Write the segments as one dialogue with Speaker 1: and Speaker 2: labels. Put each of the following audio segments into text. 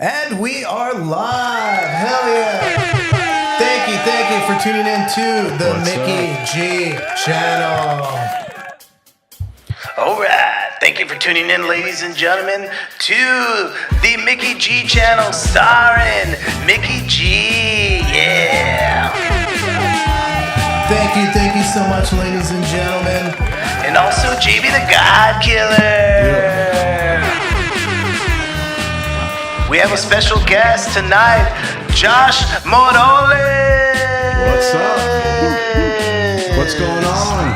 Speaker 1: And we are live. Hell yeah. Thank you for tuning in to the Micky G channel.
Speaker 2: All right. Thank you for tuning in, ladies and gentlemen, to the Micky G channel starring Micky G. Yeah.
Speaker 1: Thank you so much, ladies and gentlemen.
Speaker 2: And also JB the God Killer. We have a special guest tonight, Josh Moroles.
Speaker 3: What's up? What's going on?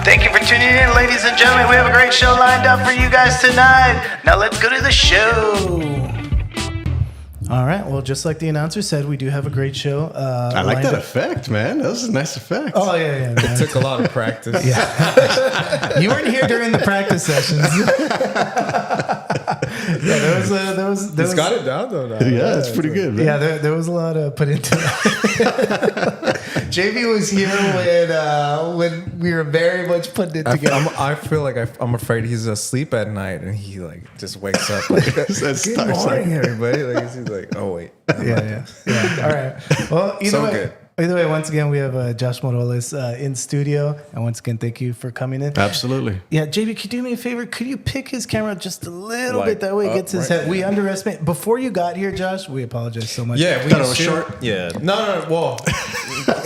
Speaker 2: Thank you for tuning in, ladies and gentlemen. We have a great show lined up for you guys tonight. Now let's go to the show.
Speaker 1: All right. Well, just like the announcer said, we do have a great show.
Speaker 3: I like that effect, man. That was a nice effect.
Speaker 1: Oh, yeah. Man.
Speaker 4: It took a lot of practice.
Speaker 1: Yeah. You weren't here during the practice sessions. Yeah, there was.
Speaker 4: It's got it down though. Now.
Speaker 3: Yeah, it's pretty good, man.
Speaker 1: Yeah, there was a lot put into it. JB was here when we were very much putting it together.
Speaker 4: I feel like I'm afraid he's asleep at night and he like just wakes up. Like, good morning, everybody. Like he's like, oh wait.
Speaker 1: Yeah. All right. Well, Either way, once again, we have Josh Moroles in studio. And once again, thank you for coming in.
Speaker 3: Absolutely.
Speaker 1: Yeah, JB, could you do me a favor? Could you pick his camera just a little bit? That way it gets his head. We underestimate. Before you got here, Josh, we apologize so much.
Speaker 4: Yeah, we
Speaker 3: thought it was short.
Speaker 4: Yeah. No. Well,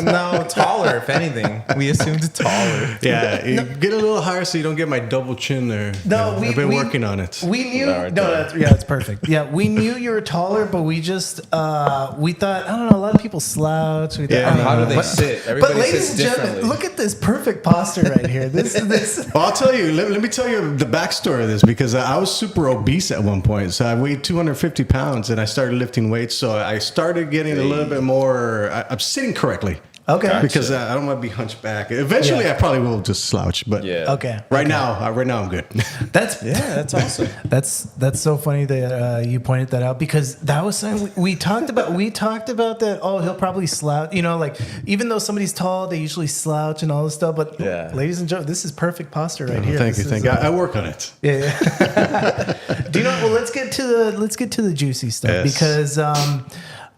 Speaker 4: no, taller, if anything. We assumed taller.
Speaker 3: Yeah, get a little higher so you don't get my double chin there.
Speaker 1: No,
Speaker 3: I've been working on it.
Speaker 1: We knew. That's perfect. Yeah, we knew you were taller, but we just we thought, I don't know, a lot of people slouch. We thought,
Speaker 4: How do they sit? Everybody sits differently.
Speaker 1: Look at this perfect posture right here. This.
Speaker 3: Well, I'll tell you. Let me tell you the backstory of this, because I was super obese at one point. So I weighed 250 pounds, and I started lifting weights. So I started getting a little bit more. I'm sitting correctly.
Speaker 1: Okay.
Speaker 3: Because I don't want to be hunchback. Eventually, I probably will just slouch. But
Speaker 1: okay.
Speaker 3: Right now I'm good.
Speaker 1: That's awesome. That's so funny that you pointed that out, because that was something we talked about. We talked about that. Oh, he'll probably slouch. You know, like even though somebody's tall, they usually slouch and all this stuff. But ladies and gentlemen, this is perfect posture right here.
Speaker 3: Thank you. I work on it.
Speaker 1: Yeah. Do you know? Well, let's get to the juicy stuff, because.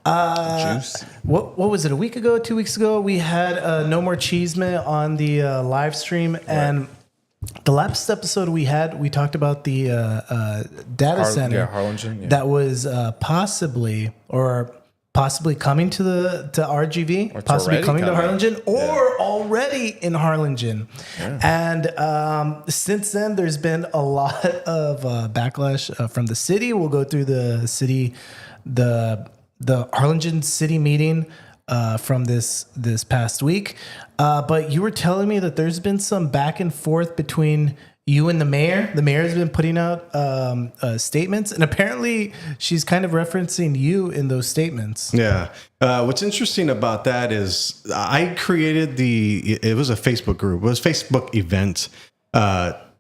Speaker 4: Juice.
Speaker 1: What was it? A week ago, 2 weeks ago, we had No More Cheeseman on the live stream, and the last episode we talked about the data center
Speaker 4: Harlingen,
Speaker 1: that was possibly coming to RGV, possibly coming to Harlingen, or already in Harlingen. And since then, there's been a lot of backlash from the city. We'll go through the city, the Harlingen city meeting from this past week. But you were telling me that there's been some back and forth between you and the mayor. The mayor has been putting out statements, and apparently she's kind of referencing you in those statements.
Speaker 3: Yeah. What's interesting about that is I created it was a Facebook group. It was a Facebook event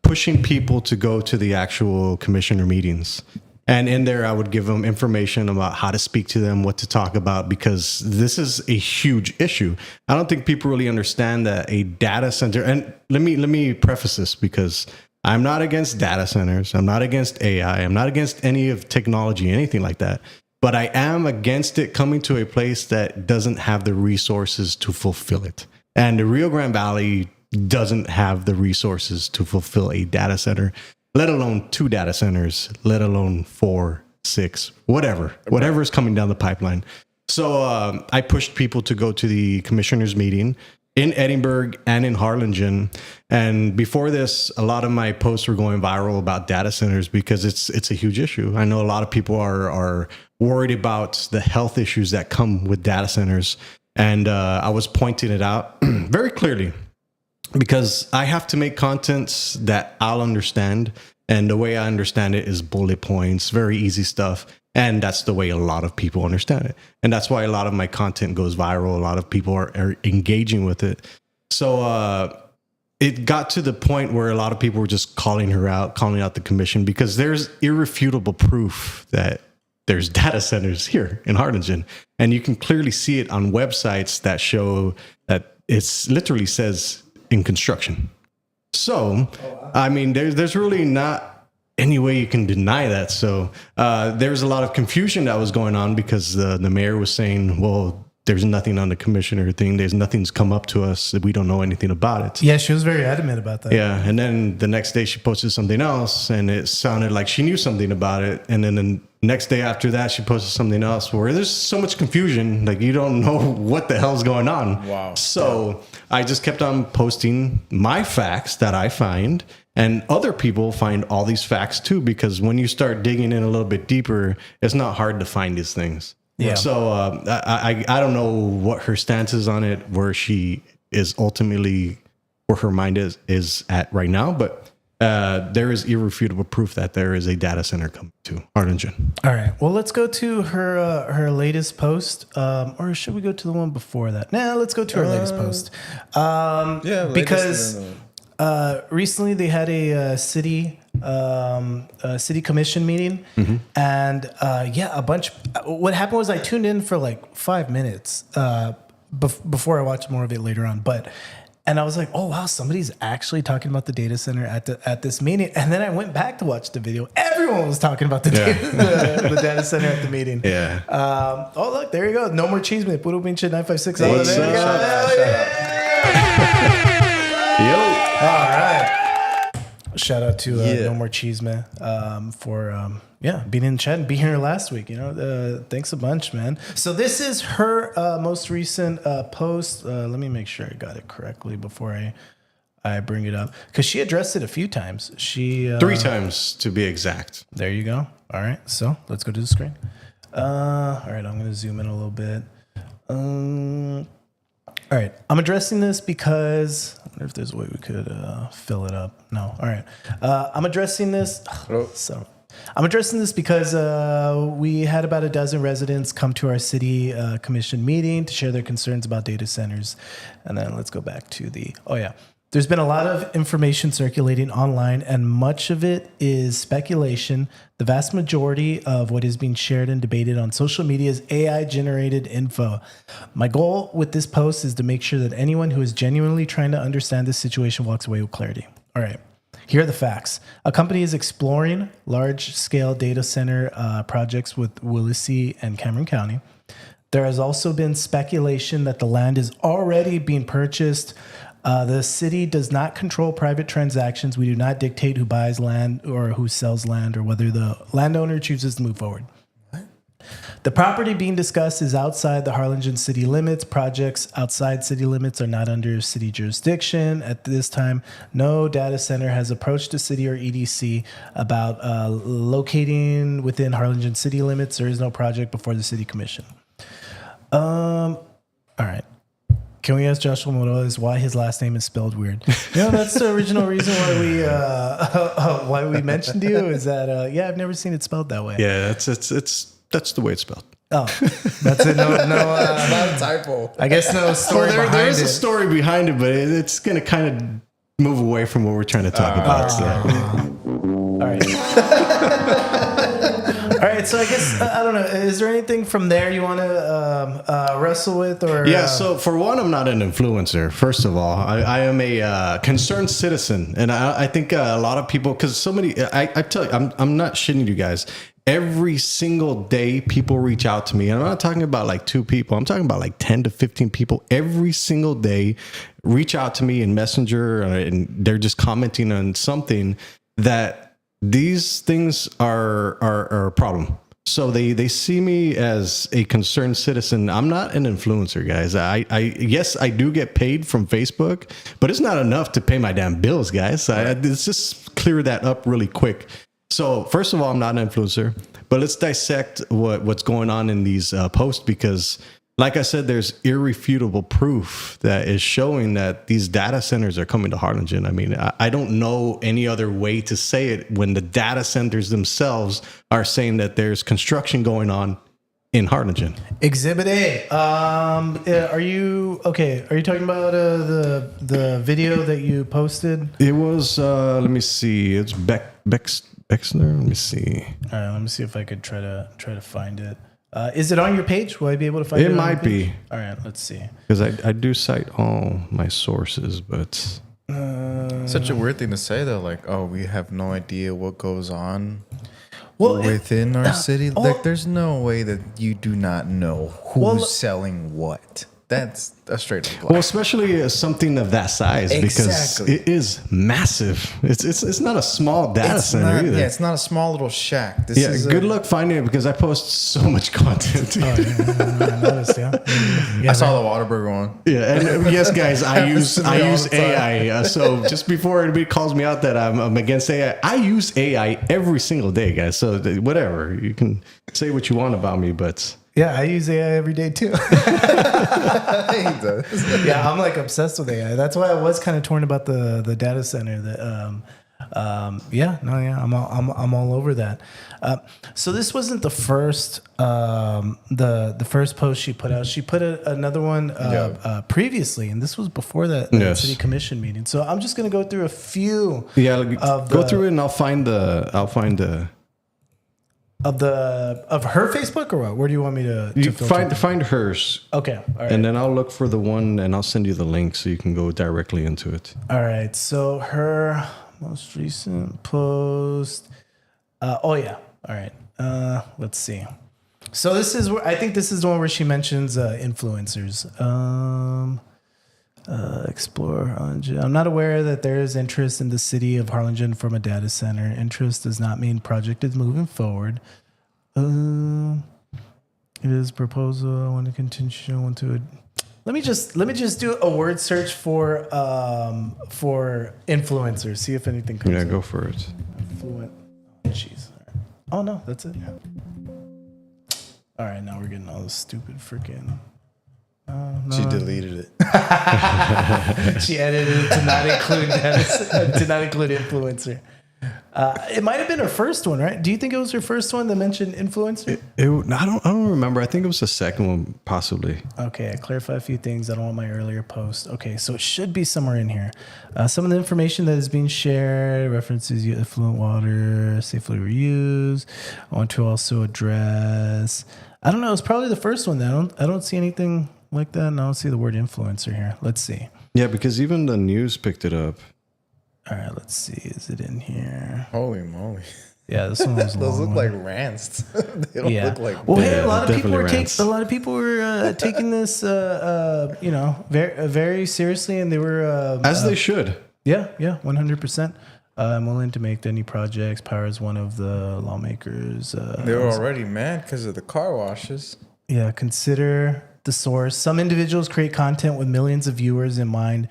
Speaker 3: pushing people to go to the actual commissioner meetings. And in there, I would give them information about how to speak to them, what to talk about, because this is a huge issue. I don't think people really understand that a data center, and let me preface this, because I'm not against data centers. I'm not against AI. I'm not against any of technology, anything like that. But I am against it coming to a place that doesn't have the resources to fulfill it. And the Rio Grande Valley doesn't have the resources to fulfill a data center, let alone 2 data centers, let alone 4, 6, whatever is coming down the pipeline. So I pushed people to go to the commissioners meeting in Edinburgh and in Harlingen. And before this, a lot of my posts were going viral about data centers, because it's a huge issue. I know a lot of people are worried about the health issues that come with data centers. And I was pointing it out very clearly, because I have to make contents that I'll understand. And the way I understand it is bullet points, very easy stuff. And that's the way a lot of people understand it. And that's why a lot of my content goes viral. A lot of people are engaging with it. So it got to the point where a lot of people were just calling out the commission, because there's irrefutable proof that there's data centers here in Harlingen. And you can clearly see it on websites that show that it's literally says in construction. So, I mean, there's really not any way you can deny that. So there's a lot of confusion that was going on because the mayor was saying, well, there's nothing on the commissioner thing. There's nothing's come up to us. We don't know anything about it.
Speaker 1: Yeah, she was very adamant about that.
Speaker 3: Yeah, and then the next day she posted something else, and it sounded like she knew something about it. And then the next day after that, she posted something else where there's so much confusion, like you don't know what the hell's going on.
Speaker 4: Wow.
Speaker 3: So I just kept on posting my facts that I find, and other people find all these facts too, because when you start digging in a little bit deeper, it's not hard to find these things.
Speaker 1: Yeah.
Speaker 3: So I don't know what her stance is on it, where she is ultimately, where her mind is at right now, but there is irrefutable proof that there is a data center coming to Harlingen.
Speaker 1: All right. Well, let's go to her latest post, or should we go to the one before that? Nah, let's go to her latest post. Because recently they had a city commission meeting, and a bunch. What happened was I tuned in for like 5 minutes before I watched more of it later on, and I was like, oh wow, somebody's actually talking about the data center at this meeting. And then I went back to watch the video. Everyone was talking about the data center at the meeting.
Speaker 3: Yeah.
Speaker 1: Oh look, there you go. No more cheese, man. Puro pinche 956.
Speaker 3: What's
Speaker 1: There you
Speaker 3: up?
Speaker 1: go.
Speaker 3: Yo.
Speaker 1: All right. Shout out to No More Cheese, man, for being in the chat and being here last week. Thanks a bunch, man. So this is her most recent post. Let me make sure I got it correctly before I bring it up, because she addressed it a few times. She
Speaker 3: 3 times to be exact.
Speaker 1: There you go. All right. So let's go to the screen. All right. I'm going to zoom in a little bit. All right, I'm addressing this because I wonder if there's a way we could fill it up. No, all right. I'm addressing this. I'm addressing this because we had about a dozen residents come to our city commission meeting to share their concerns about data centers. And then let's go back to there's been a lot of information circulating online, and much of it is speculation. The vast majority of what is being shared and debated on social media is AI-generated info. My goal with this post is to make sure that anyone who is genuinely trying to understand this situation walks away with clarity. All right, here are the facts. A company is exploring large-scale data center projects with Willacy and Cameron County. There has also been speculation that the land is already being purchased. The city does not control private transactions. We do not dictate who buys land or who sells land or whether the landowner chooses to move forward. What? The property being discussed is outside the Harlingen city limits. Projects outside city limits are not under city jurisdiction. At this time, no data center has approached the city or EDC about locating within Harlingen city limits. There is no project before the city commission. All right. Can we ask Joshua Moroles why his last name is spelled weird? That's the original reason why we mentioned you. Is that I've never seen it spelled that way.
Speaker 3: Yeah, that's the way it's spelled.
Speaker 1: Oh, that's it. No,
Speaker 4: not a typo.
Speaker 1: I guess no story behind it.
Speaker 3: There is a story behind it, but it's going to kind of move away from what we're trying to talk about.
Speaker 1: All right. All right, so I guess, I don't know, is there anything from there you want to wrestle with? Or
Speaker 3: Yeah, so for one, I'm not an influencer, first of all. I am a concerned citizen, and I think a lot of people, because so many, I tell you, I'm not shitting you guys. Every single day, people reach out to me, and I'm not talking about like 2 people. I'm talking about like 10 to 15 people every single day reach out to me in Messenger, and they're just commenting on something that these things are a problem. So they see me as a concerned citizen. I'm not an influencer, guys. Yes, I do get paid from Facebook, but it's not enough to pay my damn bills, guys. Let's just clear that up really quick. So first of all, I'm not an influencer, but let's dissect what's going on in these posts, because like I said, there's irrefutable proof that is showing that these data centers are coming to Harlingen. I mean, I don't know any other way to say it when the data centers themselves are saying that there's construction going on in Harlingen.
Speaker 1: Exhibit A. Are you talking about the video that you posted?
Speaker 3: It was, let me see. It's Bexner. Let me see.
Speaker 1: All right, let me see if I could try to find it. Is it on your page? Will I be able to find it?
Speaker 3: It might be.
Speaker 1: All right, let's see.
Speaker 3: Because I do cite all my sources, but
Speaker 1: all
Speaker 4: Such a weird thing to say though. Like, oh, we have no idea what goes on
Speaker 1: Well,
Speaker 4: within our city. Like, there's no way that you do not know who's selling what. That's a straight up lie.
Speaker 3: Well, especially something of that size because it is massissive. It's not a small data center either.
Speaker 4: Yeah, it's not a small little shack.
Speaker 3: Good luck finding it because I post so much content.
Speaker 1: I noticed,
Speaker 4: I saw the Whataburger one.
Speaker 3: Yeah, and yes, guys, I use AI. So just before anybody calls me out that I'm against AI, I use AI every single day, guys. So whatever, you can say what you want about me, but.
Speaker 1: Yeah, I use AI every day too. Yeah, I'm like obsessed with AI. That's why I was kind of torn about the data center. I'm all over that. So this wasn't the first the first post she put out. She put another one previously, and this was before that city commission meeting. So I'm just gonna go through a few.
Speaker 3: Yeah, go through it, and I'll find the.
Speaker 1: Of her Facebook or what? Where do you want me to
Speaker 3: find hers?
Speaker 1: Okay, all right.
Speaker 3: And then I'll look for the one, and I'll send you the link so you can go directly into it.
Speaker 1: All right. So her most recent post. All right. Let's see. So this is where I think this is the one where she mentions influencers. Explore Harlingen. I'm not aware that there is interest in the city of Harlingen from a data center. Interest does not mean project is moving forward. It is proposal. I want to continue. I want to. Let me just do a word search for influencers. See if anything comes.
Speaker 3: Yeah, go for it.
Speaker 1: Influent. Jeez. Oh no, that's it. All right, now we're getting all this stupid freaking. No.
Speaker 4: She deleted it.
Speaker 1: She edited it to not include influencer. It might have been her first one, right? Do you think it was her first one that mentioned influencer?
Speaker 3: I don't remember. I think it was the second one, possibly.
Speaker 1: Okay, I clarify a few things. I don't want my earlier post. Okay, so it should be somewhere in here. Some of the information that is being shared references effluent water, safely reused. I want to also address. I don't know. It's probably the first one. I don't see anything like that, and I don't see the word influencer here. Let's see.
Speaker 3: Yeah, because even the news picked it up.
Speaker 1: All right, let's see. Is it in here?
Speaker 4: Holy moly!
Speaker 1: Yeah, this one was
Speaker 4: those look like rants. They don't look like.
Speaker 1: Well, hey, a lot of people were taking this, very, very seriously, and they were
Speaker 3: as they should.
Speaker 1: Yeah, 100%. I'm willing to make any projects. Power is one of the lawmakers.
Speaker 4: They were already mad because of the car washes.
Speaker 1: Yeah, consider the source. Some individuals create content with millions of viewers in mind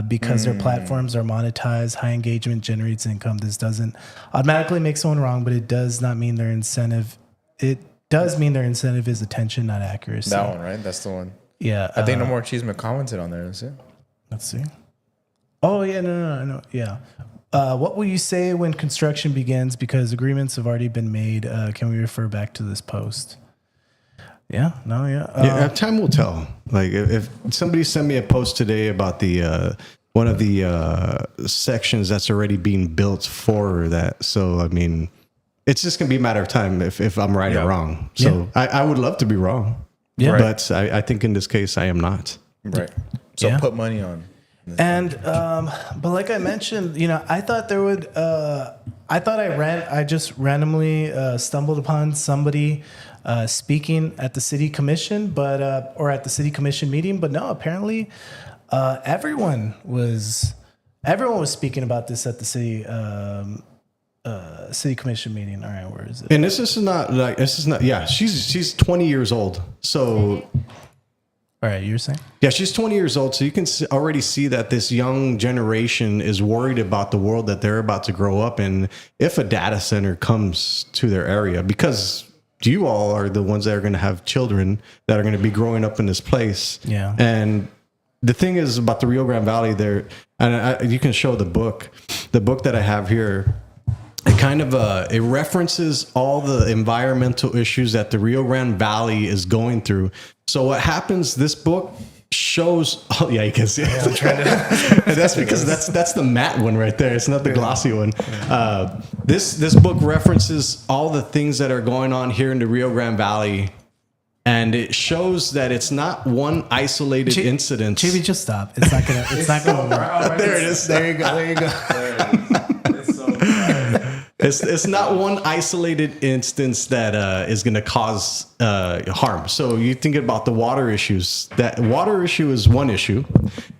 Speaker 1: because their platforms are monetized. High engagement generates income. This doesn't automatically make someone wrong, but it does not mean their incentive. It does mean their incentive is attention, not accuracy.
Speaker 4: That one, right? That's the one.
Speaker 1: Yeah.
Speaker 4: I think No More Cheeseman commented on there. That's it.
Speaker 1: Let's see. Oh, yeah. No. Yeah. What will you say when construction begins? Because agreements have already been made. Can we refer back to this post? Yeah.
Speaker 3: Time will tell. Like if somebody sent me a post today about the one of the sections that's already being built for that. So I mean, it's just gonna be a matter of time if I'm right or wrong. So I would love to be wrong. Yeah. But I think in this case I am not.
Speaker 4: Right. So put money on.
Speaker 1: And but like I mentioned, I thought there would. I just randomly stumbled upon somebody speaking at the city commission, or at the city commission meeting. But no, apparently everyone was speaking about this at the city commission meeting. All right, where is it?
Speaker 3: And this is not. Yeah, she's 20 years old. So.
Speaker 1: All right, you're saying?
Speaker 3: Yeah, she's 20 years old, so you can already see that this young generation is worried about the world that they're about to grow up in if a data center comes to their area, because you all are the ones that are going to have children that are going to be growing up in this place.
Speaker 1: Yeah.
Speaker 3: And the thing is about the Rio Grande Valley there, and you can show the book that I have here. It kind of it references all the environmental issues that the Rio Grande Valley is going through. So what happens? This book shows. Oh yeah, you can see. Yeah, I'm trying to. And that's because that's the matte one right there. It's not the glossy one. This book references all the things that are going on here in the Rio Grande Valley, And it shows that it's not one isolated incident.
Speaker 1: JB, just stop. It's not gonna. It's not gonna work.
Speaker 3: There it is.
Speaker 1: There you go. There you go.
Speaker 4: It's so bad.
Speaker 3: It's not one isolated instance that is going to cause harm. So you think about the water issues. That water issue is one issue.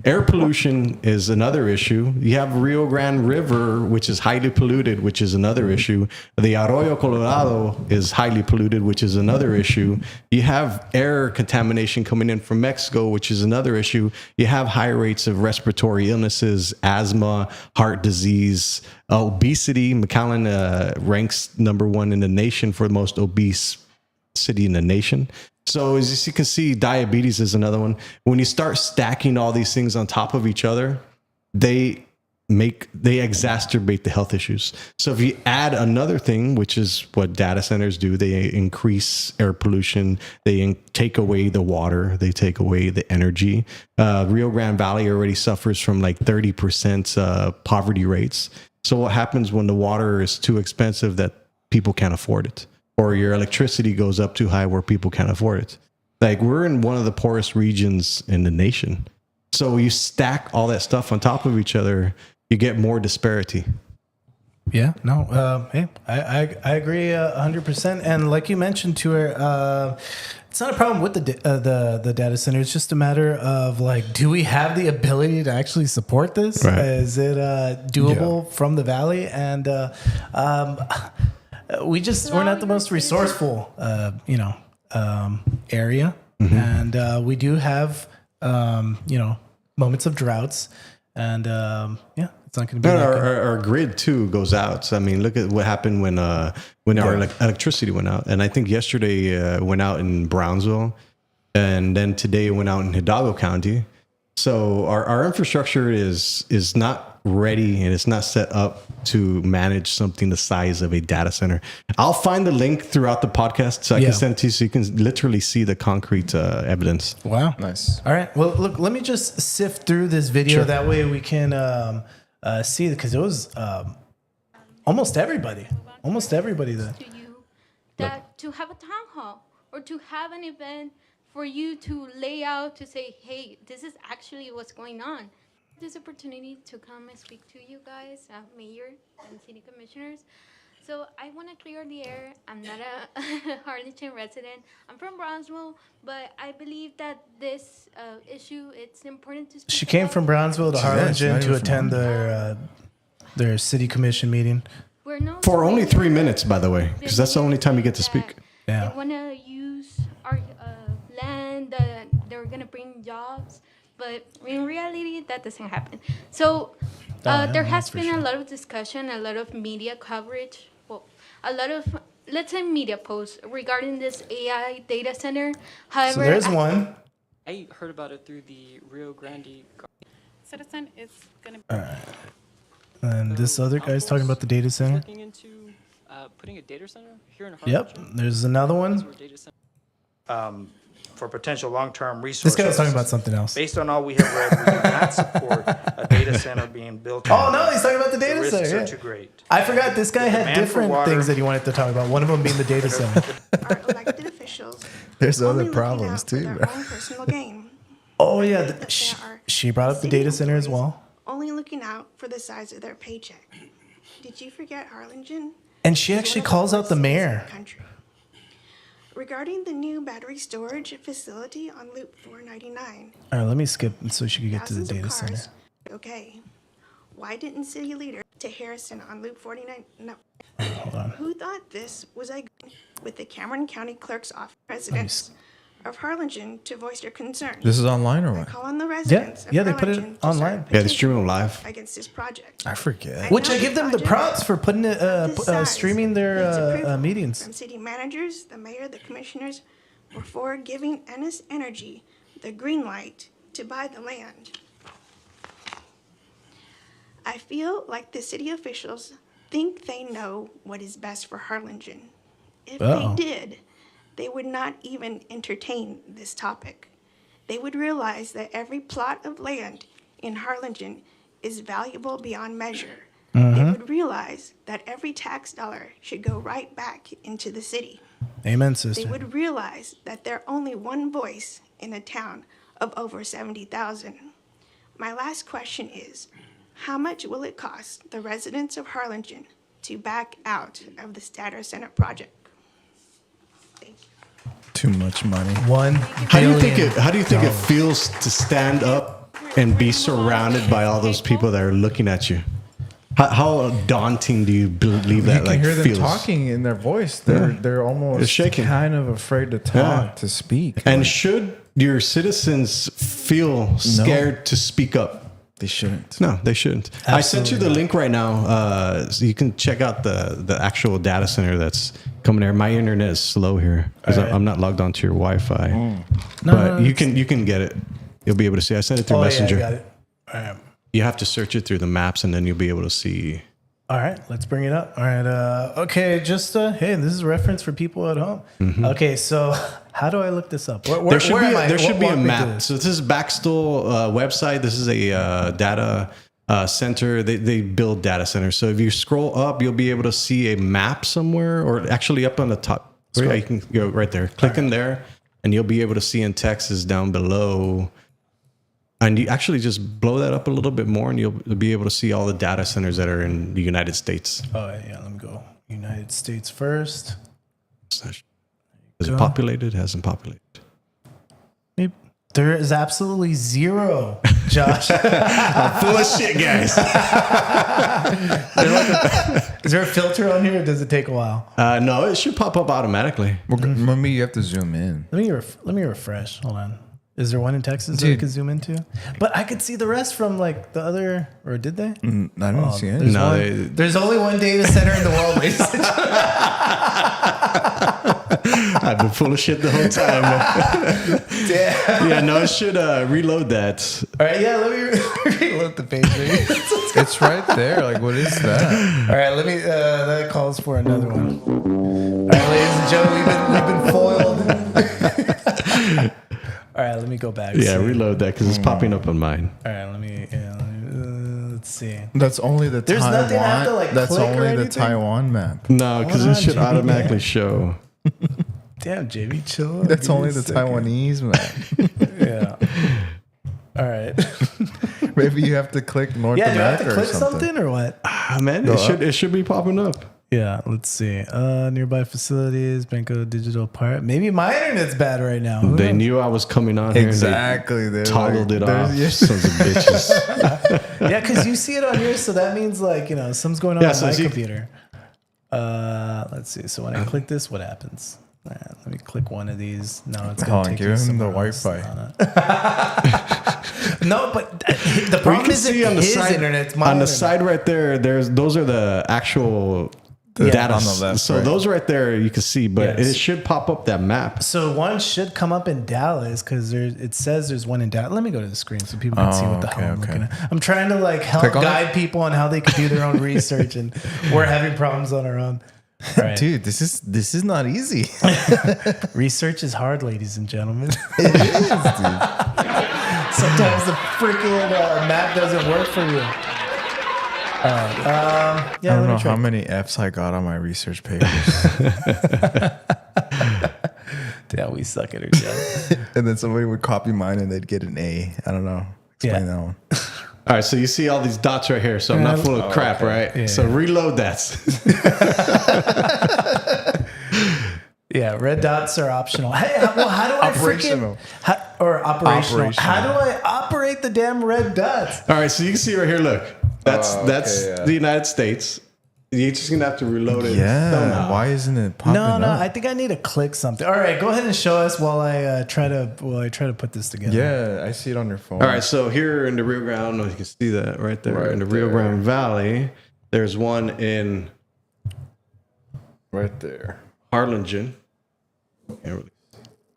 Speaker 3: Air pollution is another issue. You have Rio Grande River, which is highly polluted, which is another issue. The Arroyo Colorado is highly polluted, which is another issue. You have air contamination coming in from Mexico, which is another issue. You have high rates of respiratory illnesses, asthma, heart disease, obesity. McAllen ranks #1 in the nation for the most obese city in the nation. So as you can see, diabetes is another one. When you start stacking all these things on top of each other, they exacerbate the health issues. So if you add another thing, which is what data centers do, they increase air pollution, they take away the water, they take away the energy. Rio Grande Valley already suffers from like 30% poverty rates. So what happens when the water is too expensive that people can't afford it? Or your electricity goes up too high where people can't afford it. Like, we're in one of the poorest regions in the nation. So you stack all that stuff on top of each other, you get more disparity.
Speaker 1: Yeah, no, hey, I agree 100%. And like you mentioned to her, it's not a problem with the data center. It's just a matter of like, do we have the ability to actually support this?
Speaker 3: Right.
Speaker 1: Is it doable from the valley? And we're not the most resourceful, area, and we do have moments of droughts, and it's not going to be.
Speaker 3: Our grid too goes out. So, I mean, look at what happened when our electricity went out, and I think yesterday went out in Brownsville, and then today it went out in Hidalgo County. So our infrastructure is not ready, and it's not set up to manage something the size of a data center. I'll find the link throughout the podcast so I can send it to you so you can literally see the concrete evidence.
Speaker 1: Wow.
Speaker 4: Nice.
Speaker 1: All right. Well, look, let me just sift through this video.
Speaker 3: Sure.
Speaker 1: That way we can see it, because it was almost everybody there.
Speaker 5: To you that to have a town hall or to have an event for you to lay out to say, hey, this is actually what's going on. This opportunity to come and speak to you guys, mayor and city commissioners. So I want to clear the air. I'm not a Harlingen resident. I'm from Brownsville, but I believe that this issue, it's important to speak
Speaker 1: She came
Speaker 5: about.
Speaker 1: from Brownsville to Harlingen
Speaker 4: not
Speaker 1: to
Speaker 4: even
Speaker 1: attend their city commission meeting.
Speaker 5: We're known
Speaker 3: For
Speaker 5: to
Speaker 3: only
Speaker 5: be
Speaker 3: 3 minutes, by the way, because that's the only time you get to speak.
Speaker 1: Yeah.
Speaker 5: They want to use our land. They're going to bring jobs. But in reality, that doesn't happen. So there has been a lot of discussion, a lot of media coverage, a lot of, let's say, media posts regarding this AI data center. However,
Speaker 1: So there's one.
Speaker 6: I heard about it through the Rio Grande
Speaker 7: Citizen is going to
Speaker 1: And this other guy's talking about the data center.
Speaker 6: looking into putting a data center here in
Speaker 1: Yep.
Speaker 6: Harlingen.
Speaker 1: There's another one.
Speaker 6: Where data center-
Speaker 8: For potential long-term resources.
Speaker 1: This guy was talking about something else.
Speaker 8: Based on all we have read, we do not support a data center being built.
Speaker 1: Oh no, he's talking about the
Speaker 8: The
Speaker 1: data
Speaker 8: risks
Speaker 1: center.
Speaker 8: are
Speaker 1: yeah.
Speaker 8: too great.
Speaker 1: I forgot this guy had
Speaker 8: demand for
Speaker 1: different
Speaker 8: water-
Speaker 1: things that he wanted to talk about. One of them being the data center.
Speaker 9: Our elected officials
Speaker 4: There's
Speaker 9: only
Speaker 4: other
Speaker 9: looking
Speaker 4: problems
Speaker 9: out for
Speaker 4: too,
Speaker 9: their
Speaker 4: bro.
Speaker 9: own personal gain.
Speaker 1: Oh yeah,
Speaker 9: That
Speaker 1: she,
Speaker 9: there are
Speaker 1: she brought up the
Speaker 9: city
Speaker 1: data center as
Speaker 9: employees
Speaker 1: well.
Speaker 9: Only looking out for the size of their paycheck. Did you forget Harlingen?
Speaker 1: And she
Speaker 9: is
Speaker 1: actually
Speaker 9: one of the
Speaker 1: calls out the
Speaker 9: poorest cities in
Speaker 1: mayor.
Speaker 9: the country. Regarding the new battery storage facility on Loop 499,
Speaker 1: All right, let me skip so she could get to the
Speaker 9: thousands of
Speaker 1: data
Speaker 9: cars.
Speaker 1: center.
Speaker 9: Okay, why didn't city leader to Harrison on Loop 49? No.
Speaker 1: Hold on.
Speaker 9: Who thought this was a with the Cameron County Clerk's Office residents of Harlingen to voice their concerns?
Speaker 4: This is online or what?
Speaker 9: Call on the residents of
Speaker 1: yeah, they put it
Speaker 9: Harlingen to
Speaker 1: online.
Speaker 9: start
Speaker 3: Yeah, they stream them
Speaker 9: petition
Speaker 3: live.
Speaker 9: against this project.
Speaker 4: I forget.
Speaker 1: Which I give them the props for putting it,
Speaker 9: This size
Speaker 1: streaming
Speaker 9: needs
Speaker 1: their
Speaker 9: approval
Speaker 1: meetings.
Speaker 9: From city managers, the mayor, the commissioners, before giving Ennis Energy the green light to buy the land. I feel like the city officials think they know what is best for Harlingen. If
Speaker 1: Uh-oh.
Speaker 9: they did, they would not even entertain this topic. They would realize that every plot of land in Harlingen is valuable beyond measure. They would realize that every tax dollar should go right back into the city.
Speaker 1: Amen,
Speaker 9: they
Speaker 1: sister.
Speaker 9: would realize that they're only one voice in a town of over 70,000. My last question is, how much will it cost the residents of Harlingen to back out of this data center project? Thank you.
Speaker 4: Too much money.
Speaker 3: How do you think it feels to stand up and be surrounded by all those people that are looking at you? How daunting do you believe that
Speaker 4: You can hear them
Speaker 3: feels?
Speaker 4: talking in their voice. They're almost
Speaker 3: It's shaking.
Speaker 4: kind of afraid to talk, to speak.
Speaker 3: And should your citizens feel scared to speak up?
Speaker 4: They shouldn't.
Speaker 3: No, they shouldn't. I sent you the link right now, so you can check out the actual data center that's coming there. My internet is slow here because I'm not logged onto your Wi-Fi, but you can get it. You'll be able to see. I sent it through Messenger.
Speaker 1: Yeah, I got it. All right.
Speaker 3: You have to search it through the maps, and then you'll be able to see.
Speaker 1: All right, let's bring it up. All right, okay, just hey, this is a reference for people at home. Okay, so how do I look this up?
Speaker 3: There should be a map. So this is Baxtel website. This is a data center. They build data centers. So if you scroll up, you'll be able to see a map somewhere, or actually up on the top. Yeah, you can go right there. Click in there, and you'll be able to see in Texas down below. And you actually just blow that up a little bit more, and you'll be able to see all the data centers that are in the United States.
Speaker 1: Oh yeah, let me go. United States first.
Speaker 3: Is it populated? It hasn't populated.
Speaker 1: Maybe. There is absolutely zero, Josh.
Speaker 3: I'm full of shit, guys.
Speaker 1: Is there a filter on here, or does it take a while?
Speaker 3: No, it should pop up automatically.
Speaker 4: Maybe you have to zoom in.
Speaker 1: Let me refresh. Hold on. Is there one in Texas that I could zoom into? But I could see the rest from like the other, or did they?
Speaker 4: I don't see it.
Speaker 1: There's only one data center in the world, ladies and gentlemen.
Speaker 3: I've been full of shit the whole time.
Speaker 1: Damn.
Speaker 3: Yeah, no, it should reload that.
Speaker 1: All right, yeah, let me reload the page.
Speaker 4: It's right there. Like, what is that?
Speaker 1: All right, let me. That calls for another one. All right, ladies and gentlemen, we've been foiled. All right, let me go back.
Speaker 3: Yeah, reload that because it's popping up on mine.
Speaker 1: All right, let me let's see.
Speaker 4: That's only the
Speaker 1: There's
Speaker 4: Taiwan.
Speaker 1: nothing I have to, like,
Speaker 4: That's
Speaker 1: click or
Speaker 4: only the
Speaker 1: anything?
Speaker 4: Taiwan map.
Speaker 3: No, because it should automatically show.
Speaker 1: Damn, JB, chill.
Speaker 4: That's only the Taiwanese map.
Speaker 1: Yeah. All right.
Speaker 4: Maybe you have to click North
Speaker 1: Do I
Speaker 4: America
Speaker 1: have to click
Speaker 4: or something.
Speaker 1: something or what?
Speaker 3: Man, it should be popping up.
Speaker 1: Yeah, let's see. Nearby facilities, Banco Digital Pirate. Maybe my internet's bad right now. Who
Speaker 3: They
Speaker 1: knows?
Speaker 3: knew I was coming on here.
Speaker 4: Exactly.
Speaker 3: And they toggled it off. Sons of bitches.
Speaker 1: Yeah, because you see it on yours, so that means like, something's going on on my computer. Let's see. So when I click this, what happens? Let me click one of these. No, it's going to take
Speaker 4: give
Speaker 1: you
Speaker 4: him the
Speaker 1: somewhere
Speaker 4: Wi-Fi.
Speaker 1: No, but the problem isn't his internet. It's my
Speaker 3: on the
Speaker 1: internet.
Speaker 3: side right there, those are the actual data
Speaker 4: on the left,
Speaker 3: so
Speaker 4: right.
Speaker 3: those right there you can see, but
Speaker 1: Yes.
Speaker 3: it should pop up that map.
Speaker 1: So one should come up in Dallas because it says there's one in Dallas. Let me go to the screen so people can see what the hell I'm looking at. I'm trying to like help
Speaker 4: Click on
Speaker 1: guide people on how they can do their own research, and we're having problems on our own. All right.
Speaker 4: Dude, this is not easy.
Speaker 1: Research is hard, ladies and gentlemen.
Speaker 4: It is, dude.
Speaker 1: Sometimes the freaking map doesn't work for you. All right.
Speaker 4: I don't know how many F's I got on my research papers.
Speaker 1: Yeah, we suck at our job.
Speaker 4: And then somebody would copy mine and they'd get an A. I don't know. Explain that one.
Speaker 3: All right, so you see all these dots right here, so I'm not full of crap, right?
Speaker 1: Yeah.
Speaker 3: So reload that.
Speaker 1: Yeah, red dots are optional. Hey, well, how do I
Speaker 4: Operational.
Speaker 1: operational? How do I operate the damn red dots?
Speaker 3: All right, so you can see right here, look. That's
Speaker 4: yeah.
Speaker 3: the United States. You're just gonna have to reload it.
Speaker 4: Yeah. Why isn't it popping up?
Speaker 1: No, I think I need to click something. All right, go ahead and show us while I try to put this together.
Speaker 4: Yeah, I see it on your phone.
Speaker 3: All right, so here in the Rio Grande, I don't know if you can see that right there.
Speaker 4: Right
Speaker 3: in the Rio
Speaker 4: there.
Speaker 3: Grande Valley, there's one in
Speaker 4: Right there.
Speaker 3: Harlingen. Can't really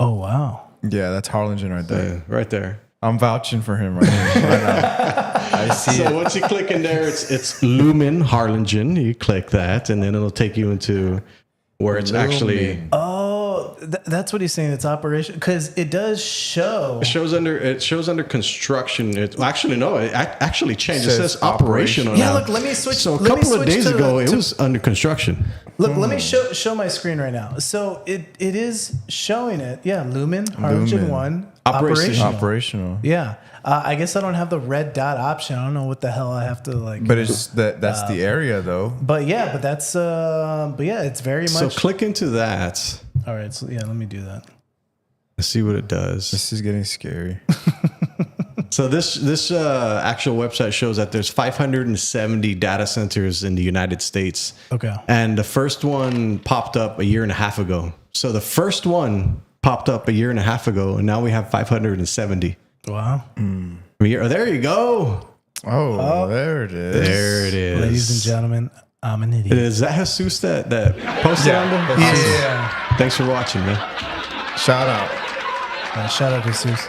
Speaker 1: Oh wow.
Speaker 4: Yeah, that's Harlingen right there.
Speaker 3: see. Right there.
Speaker 4: I'm vouching for him right now. I see
Speaker 3: So
Speaker 4: it.
Speaker 3: once you click in there, it's Lumen Harlingen. You click that, and then it'll take you into where it's actually.
Speaker 1: Oh, that's what he's saying. It's operation because it does show.
Speaker 3: It shows under construction. It actually changed. It
Speaker 4: Says
Speaker 3: says operational.
Speaker 1: Yeah,
Speaker 3: now.
Speaker 1: look, let me switch.
Speaker 3: So a
Speaker 1: let me
Speaker 3: couple of
Speaker 1: switch
Speaker 3: days
Speaker 1: to-
Speaker 3: ago, it
Speaker 1: to-
Speaker 3: was under construction.
Speaker 1: Look, let me show my screen right now. So it is showing it. Yeah, Lumen, Harlingen 1,
Speaker 4: Operational.
Speaker 1: Yeah. I guess I don't have the red dot option. I don't know what the hell I have to like.
Speaker 4: But it's that's the area though.
Speaker 1: But yeah, it's very much.
Speaker 3: So click into that.
Speaker 1: All right, so yeah, let me do that.
Speaker 3: Let's see what it does.
Speaker 4: This is getting scary.
Speaker 3: So this actual website shows that there's 570 data centers in the United States.
Speaker 1: Okay.
Speaker 3: And the first one popped up a year and a half ago. So the first one popped up a year and a half ago, and now we have 570.
Speaker 1: Wow.
Speaker 3: There you go.
Speaker 4: Oh, there it is.
Speaker 3: There it is.
Speaker 1: Ladies and gentlemen, I'm an idiot.
Speaker 3: Is that Jesus that posted on there?
Speaker 4: Yeah.
Speaker 3: Awesome.
Speaker 1: Yeah.
Speaker 3: Thanks for watching, man.
Speaker 4: Shout out.
Speaker 1: Shout out to Jesus.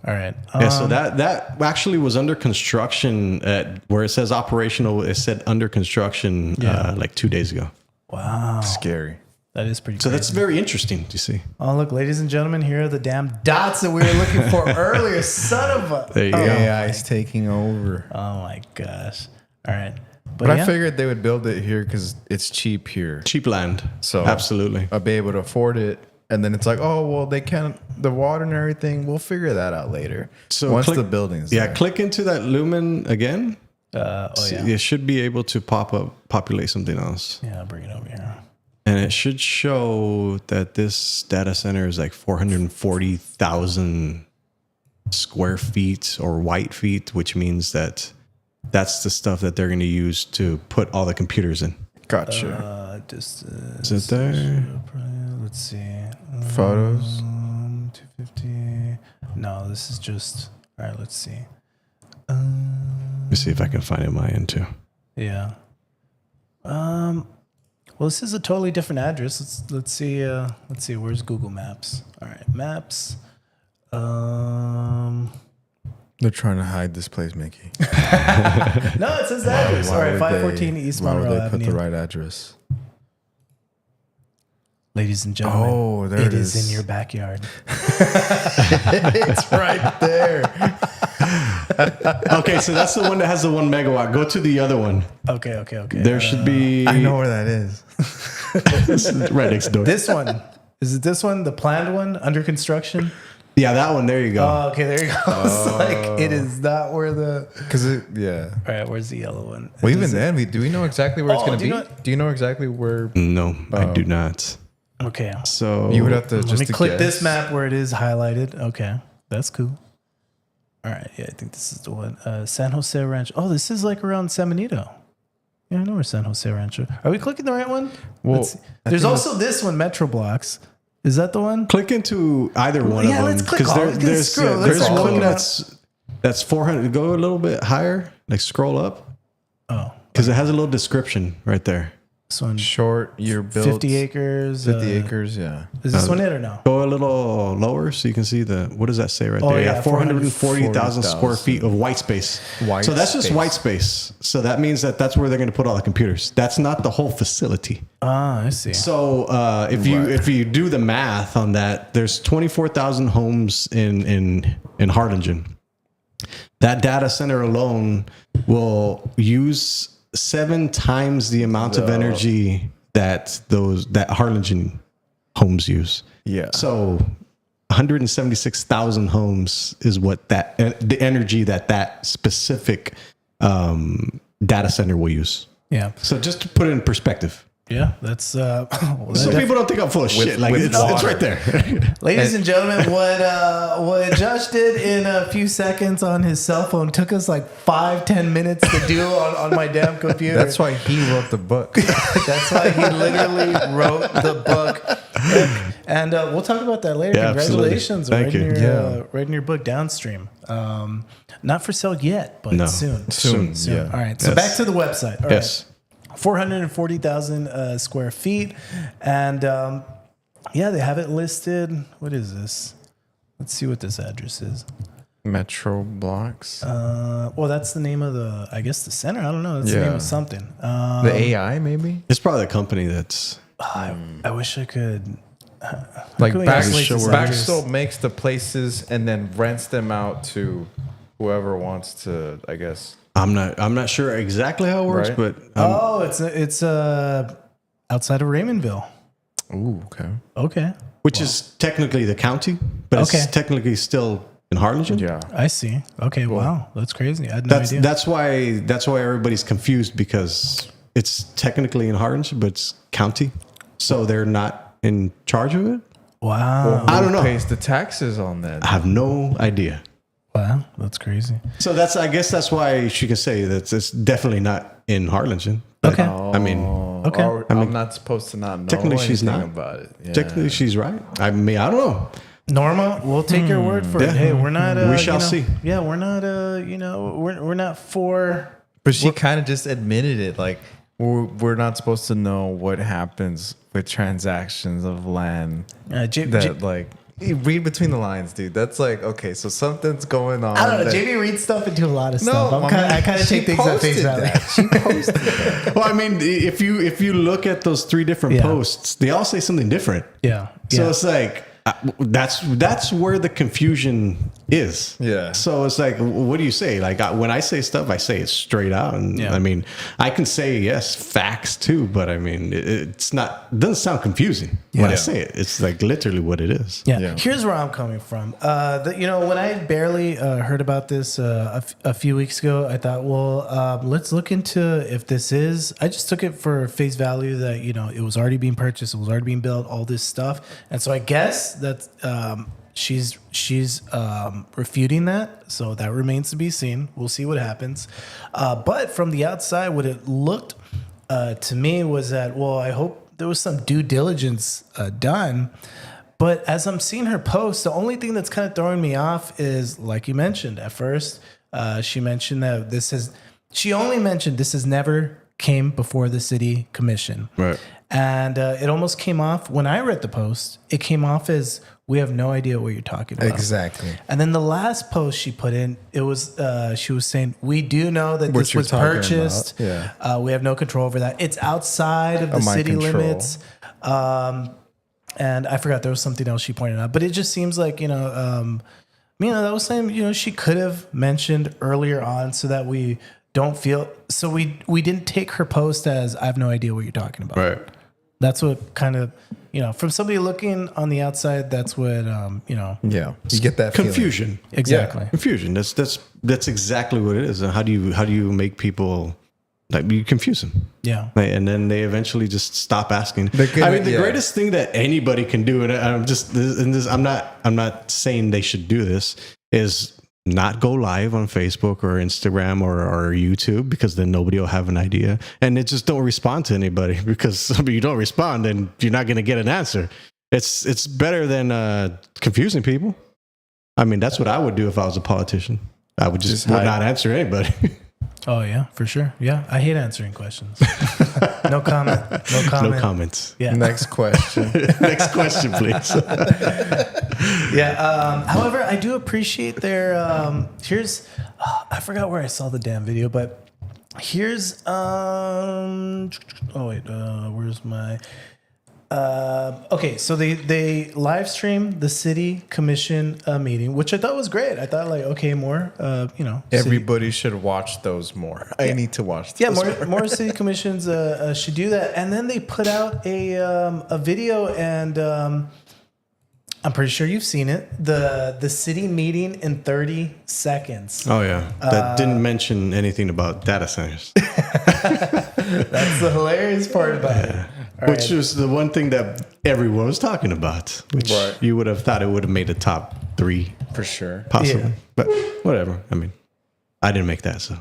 Speaker 1: All right.
Speaker 3: Yeah, so that actually was under construction at where it says operational. It said under construction like 2 days ago.
Speaker 1: Wow.
Speaker 4: Scary.
Speaker 1: That is pretty
Speaker 3: So
Speaker 1: crazy.
Speaker 3: that's very interesting to see.
Speaker 1: Oh, look, ladies and gentlemen, here are the damn dots that we were looking for earlier. Son of a.
Speaker 3: There you go.
Speaker 4: AI is taking over.
Speaker 1: Oh, my gosh. All right.
Speaker 4: But
Speaker 1: yeah.
Speaker 4: I figured they would build it here because it's cheap here.
Speaker 3: Cheap land.
Speaker 4: So
Speaker 3: absolutely.
Speaker 4: I'll be able to afford it. And then it's like, oh, well, they can't, the water and everything, we'll figure that out later.
Speaker 3: So
Speaker 4: once
Speaker 3: click,
Speaker 4: the building's
Speaker 3: yeah,
Speaker 4: there.
Speaker 3: click into that Lumen again.
Speaker 1: Yeah.
Speaker 3: It should be able to populate something else.
Speaker 1: Yeah, I'll bring it over here.
Speaker 3: And it should show that this data center is like 440,000 square feet or white feet, which means that's the stuff that they're going to use to put all the computers in.
Speaker 4: Gotcha.
Speaker 3: Is it there?
Speaker 1: Let's see.
Speaker 4: Photos?
Speaker 1: 250. No, this is just. All right, let's see.
Speaker 3: Let me see if I can find it on my end too.
Speaker 1: Yeah. Well, this is a totally different address. Let's see. Let's see. Where's Google Maps? All right, Maps.
Speaker 4: They're trying to hide this place, Mickey.
Speaker 1: No, it says the address. All right, 514 East Monroe
Speaker 4: Why would they
Speaker 1: Avenue.
Speaker 4: put the right address?
Speaker 1: Ladies and gentlemen,
Speaker 4: Oh, there
Speaker 1: it
Speaker 4: it
Speaker 1: is
Speaker 4: is.
Speaker 1: in your backyard.
Speaker 4: It's right there.
Speaker 3: Okay, so that's the one that has the 1 megawatt. Go to the other one.
Speaker 1: Okay.
Speaker 3: There should be.
Speaker 4: I know where that is.
Speaker 3: Right next door.
Speaker 1: This one. Is it this one? The planned one under construction?
Speaker 3: Yeah, that one. There you go.
Speaker 1: Oh, okay, there you go. It's like it is not where the.
Speaker 4: Yeah.
Speaker 1: All right, where's the yellow one?
Speaker 4: Well, even
Speaker 1: Does it-
Speaker 4: then, do we know exactly where it's
Speaker 1: Oh,
Speaker 4: going to
Speaker 1: do
Speaker 4: be?
Speaker 1: you know-
Speaker 4: Do you know exactly where?
Speaker 3: No, I do not.
Speaker 1: Okay.
Speaker 3: So
Speaker 4: You would have to
Speaker 1: Let
Speaker 4: just
Speaker 1: me
Speaker 4: to
Speaker 1: click
Speaker 4: guess.
Speaker 1: this map where it is highlighted. Okay, that's cool. All right, yeah, I think this is the one. San Jose Rancho. Oh, this is like around San Benito. Yeah, I know where San Jose Rancho. Are we clicking the right one?
Speaker 4: Well,
Speaker 1: Let's see. There's also this one, Metro Blocks. Is that the one?
Speaker 3: click into either one
Speaker 1: Yeah,
Speaker 3: of them
Speaker 1: let's click all. Let's
Speaker 3: there's
Speaker 1: scroll. Let's
Speaker 3: there's
Speaker 1: scroll
Speaker 3: one
Speaker 1: down.
Speaker 3: that's 400. Go a little bit higher, like scroll up,
Speaker 1: Oh,
Speaker 3: because it has a little description right there.
Speaker 1: this one.
Speaker 4: Short, you're built
Speaker 1: 50 acres.
Speaker 4: 50 acres, yeah.
Speaker 1: Is this one it or no?
Speaker 3: Go a little lower so you can see what does that say right
Speaker 1: Oh,
Speaker 3: there?
Speaker 1: yeah,
Speaker 3: 440,000 square feet of white space.
Speaker 4: White
Speaker 3: so that's just
Speaker 4: space.
Speaker 3: white space. So that means that's where they're going to put all the computers. That's not the whole facility.
Speaker 1: Ah, I see.
Speaker 3: So if you do the math on that, there's 24,000 homes in Harlingen. That data center alone will use 7 times the amount of energy that Harlingen homes use.
Speaker 4: Yeah.
Speaker 3: So 176,000 homes is what the energy that specific data center will use.
Speaker 1: Yeah.
Speaker 3: So just to put it in perspective.
Speaker 1: Yeah, that's
Speaker 3: So people don't think I'm full of shit. Like it's right there.
Speaker 1: Ladies and gentlemen, what Josh did in a few seconds on his cell phone took us like 5-10 minutes to do on my damn computer.
Speaker 4: That's why he wrote the book.
Speaker 1: That's why he literally wrote the book. And we'll talk about that later.
Speaker 3: Yeah,
Speaker 1: Congratulations.
Speaker 3: absolutely. Thank you.
Speaker 1: Right in your book, Downstream. Not for sale yet, but
Speaker 3: No.
Speaker 1: soon.
Speaker 3: Soon,
Speaker 4: yeah.
Speaker 1: All right. So
Speaker 3: Yes.
Speaker 1: back to the website. All right.
Speaker 3: Yes.
Speaker 1: 440,000 square feet. And they have it listed. What is this? Let's see what this address is.
Speaker 4: Metro Blocks.
Speaker 1: Well, that's the name of the center. I don't know. That's the
Speaker 4: Yeah.
Speaker 1: name of something.
Speaker 4: The AI, maybe?
Speaker 3: It's probably a company that's.
Speaker 1: I wish I could.
Speaker 4: Like
Speaker 1: can we isolate the
Speaker 4: Backstall makes the places and then rents them out to whoever wants to, I guess.
Speaker 3: I'm not sure exactly how it works,
Speaker 4: Right.
Speaker 3: but
Speaker 1: it's outside of Raymondville.
Speaker 4: Ooh, okay.
Speaker 1: Okay.
Speaker 3: which is technically the county, but it's technically still in Harlingen.
Speaker 4: Yeah,
Speaker 1: I see. Okay, wow, that's crazy. I had no idea.
Speaker 3: That's why everybody's confused, because it's technically in Harlingen, but it's county, so they're not in charge of it.
Speaker 1: Wow.
Speaker 4: well,
Speaker 3: I don't know.
Speaker 4: Who pays the taxes on that?
Speaker 3: I have no idea.
Speaker 1: Wow, that's crazy.
Speaker 3: So I guess that's why she can say that it's definitely not in Harlingen. But,
Speaker 1: Okay.
Speaker 3: I mean,
Speaker 1: Okay.
Speaker 4: I'm not supposed to not know
Speaker 3: technically she's
Speaker 4: anything
Speaker 3: not
Speaker 4: about it. Yeah.
Speaker 3: technically she's right. I mean, I don't know.
Speaker 1: Norma, we'll take your word for it.
Speaker 3: Yeah.
Speaker 1: Hey, we're not.
Speaker 3: We shall see.
Speaker 1: Yeah, we're not. We're not for.
Speaker 4: But she kind of just admitted it. Like, we're not supposed to know what happens with transactions of land. You read between the lines, dude. That's like, okay, so something's going on.
Speaker 1: I don't know. JB reads stuff into a lot of stuff.
Speaker 4: No,
Speaker 1: I kind of take things at face value.
Speaker 4: She posted that.
Speaker 3: Well, I mean, if you look at those 3 different posts, they all say something different.
Speaker 1: Yeah.
Speaker 3: So it's like that's where the confusion is.
Speaker 4: Yeah.
Speaker 3: So it's like, what do you say? Like when I say stuff, I say it straight out. And I mean, I can say yes, facts too, but I mean, it doesn't sound confusing when I say it. It's like literally what it is.
Speaker 1: Yeah. Here's where I'm coming from. When I barely heard about this a few weeks ago, I thought, well, let's look into if this is. I just took it for face value that it was already being purchased, it was already being built, all this stuff, and so I guess that she's refuting that. So that remains to be seen. We'll see what happens. But from the outside, what it looked to me was that, well, I hope there was some due diligence done. But as I'm seeing her post, the only thing that's kind of throwing me off is, like you mentioned at first, she mentioned that she only mentioned this has never came before the city commission.
Speaker 3: Right.
Speaker 1: And it almost came off, when I read the post, it came off as, we have no idea what you're talking about.
Speaker 4: Exactly.
Speaker 1: And then the last post she put in, it was she was saying, we do know that
Speaker 4: What
Speaker 1: this
Speaker 4: you're
Speaker 1: was
Speaker 4: talking
Speaker 1: purchased.
Speaker 4: about. Yeah.
Speaker 1: We have no control over that. It's outside of the
Speaker 4: my
Speaker 1: city
Speaker 4: control.
Speaker 1: limits. And I forgot there was something else she pointed out. But it just seems like, that was saying, she could have mentioned earlier on so that we don't feel, so we didn't take her post as, I have no idea what you're talking about.
Speaker 3: Right.
Speaker 1: That's what kind of, from somebody looking on the outside, that's what,
Speaker 4: Yeah, you get that
Speaker 3: confusion.
Speaker 4: feeling.
Speaker 1: Exactly.
Speaker 3: Yeah, confusion. That's exactly what it is. And how do you make people, like, you confuse them?
Speaker 1: Yeah.
Speaker 3: And then they eventually just stop asking.
Speaker 4: The
Speaker 3: greatest thing that anybody can do, and I'm not saying they should do this, is not go live on Facebook or Instagram or YouTube, because then nobody will have an idea, and it just don't respond to anybody, because if you don't respond, then you're not going to get an answer. It's better than confusing people. I mean, that's what I would do if I was a politician. I would just would not answer anybody.
Speaker 1: Oh yeah, for sure. Yeah, I hate answering questions. No comment.
Speaker 3: No comments.
Speaker 1: Yeah.
Speaker 4: Next question.
Speaker 3: Next question, please.
Speaker 1: Yeah. However, I do appreciate their. Here's, I forgot where I saw the damn video, but here's. Where's my? Okay, so they live stream the city commission meeting, which I thought was great. I thought, like, okay, more,
Speaker 4: Everybody should watch those more. I need to watch those.
Speaker 1: Yeah, more city commissions should do that. And then they put out a video, and I'm pretty sure you've seen it. The city meeting in 30 seconds.
Speaker 3: Oh yeah, that didn't mention anything about data centers.
Speaker 1: That's the hilarious part about it.
Speaker 3: Which was the one thing that everyone was talking about, which you would have thought it would have made a top 3
Speaker 4: for sure,
Speaker 3: possibly.
Speaker 1: Yeah.
Speaker 3: But whatever. I mean, I didn't make that, so.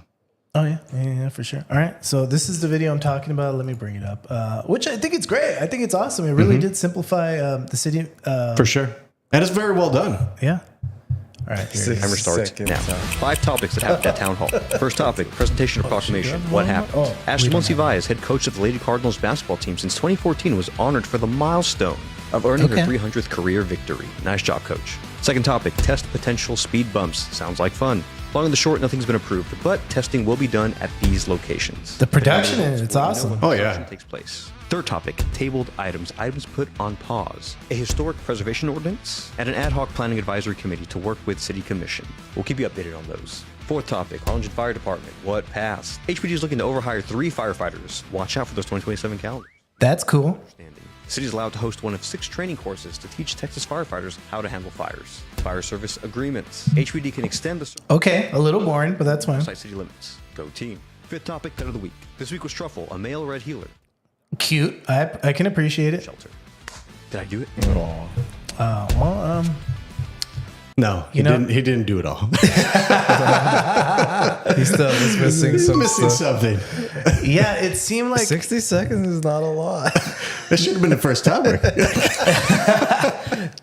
Speaker 1: Oh yeah, for sure. All right, so this is the video I'm talking about. Let me bring it up. Which I think it's great. I think it's awesome. It really did simplify the city.
Speaker 3: For sure, and it's very well done.
Speaker 1: Yeah. All right, here it is.
Speaker 10: Timer starts now. 5 topics that happened at Town Hall. First topic, presentation or proclamation. What happened? Ashley Monsiváis, head coach of the Lady Cardinals basketball team since 2014, was honored for the milestone of earning her 300th career victory. Nice job, coach. Second topic, test potential speed bumps. Sounds like fun. Long and the short, nothing's been approved, but testing will be done at these locations.
Speaker 1: The production in it, it's awesome.
Speaker 3: Oh, yeah.
Speaker 10: Takes place. Third topic, tabled items put on pause. A historic preservation ordinance and an ad hoc planning advisory committee to work with City Commission. We'll keep you updated on those. Fourth topic, Harlingen Fire Department. What passed? HPD is looking to overhire 3 firefighters. Watch out for those 2027 calendars.
Speaker 1: That's cool.
Speaker 10: The city is allowed to host one of 6 training courses to teach Texas firefighters how to handle fires. Fire service agreements. HPD can extend the service.
Speaker 1: Okay, a little boring, but that's fine.
Speaker 10: Outside city limits. Go team. Fifth topic, pet of the week. This week was Truffle, a male red heeler.
Speaker 1: Cute. I can appreciate it.
Speaker 10: Shelter. Did I do it?
Speaker 3: No, he didn't do it all.
Speaker 4: He still is missing
Speaker 3: something.
Speaker 1: Yeah, it seemed like
Speaker 4: 60 seconds is not a lot.
Speaker 3: That should have been the first timer.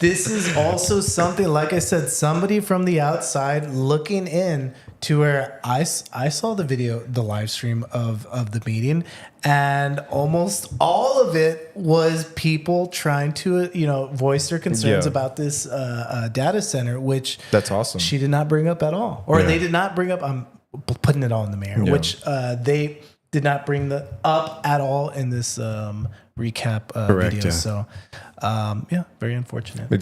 Speaker 1: This is also something, like I said, somebody from the outside looking in to where I saw the video, the live stream of the meeting, and almost all of it was people trying to, voice their concerns about this data center, which
Speaker 4: that's awesome.
Speaker 1: She did not bring up at all, or they did not bring up. I'm putting it all in the mirror, which they did not bring up at all in this recap video. Yeah. So, very unfortunate.
Speaker 4: But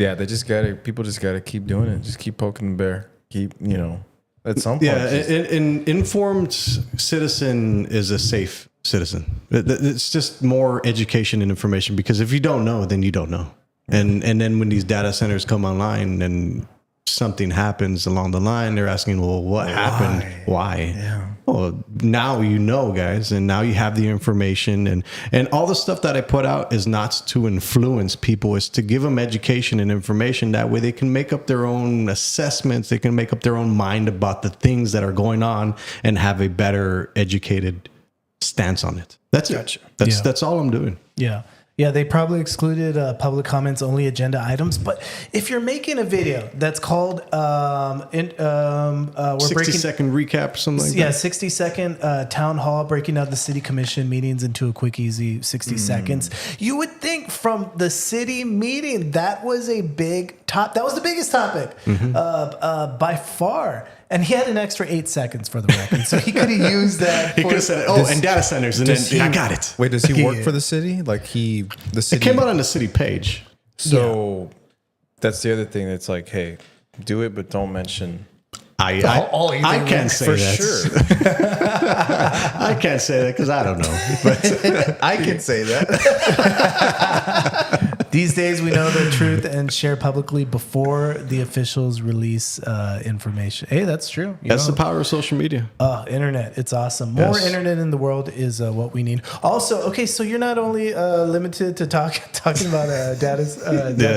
Speaker 4: people just gotta keep doing it. Just keep poking the bear. Keep, at some point.
Speaker 3: Yeah, an informed citizen is a safe citizen. It's just more education and information, because if you don't know, then you don't know. And then when these data centers come online and something happens along the line, they're asking, well, what happened? Why? Yeah. Well, now you know, guys, and now you have the information, and all the stuff that I put out is not to influence people. It's to give them education and information. That way they can make up their own assessments. They can make up their own mind about the things that are going on and have a better educated stance on it. That's it. That's all I'm doing.
Speaker 1: Yeah. Yeah, they probably excluded public comments only agenda items. But if you're making a video that's called
Speaker 3: 60-second recap or something like that.
Speaker 1: Yeah, 60-second town hall, breaking out the city commission meetings into a quick, easy 60 seconds. You would think from the city meeting that was a big top. That was the biggest topic by far. And he had an extra 8 seconds for the record, so he could have used that.
Speaker 3: He could have said, and data centers, and then I got it.
Speaker 4: Wait, does he work for the city? The city?
Speaker 3: It came out on the city page.
Speaker 4: So that's the other thing. That's like, hey, do it, but don't mention.
Speaker 3: I can't say
Speaker 4: for
Speaker 3: that.
Speaker 4: Sure.
Speaker 3: I can't say that because I don't know. But
Speaker 4: I can say that.
Speaker 1: These days, we know the truth and share publicly before the officials release information. Hey, that's true.
Speaker 3: That's the power of social media.
Speaker 1: Internet. It's awesome. More internet in the world is what we need. Also, okay, so you're not only limited to talking about data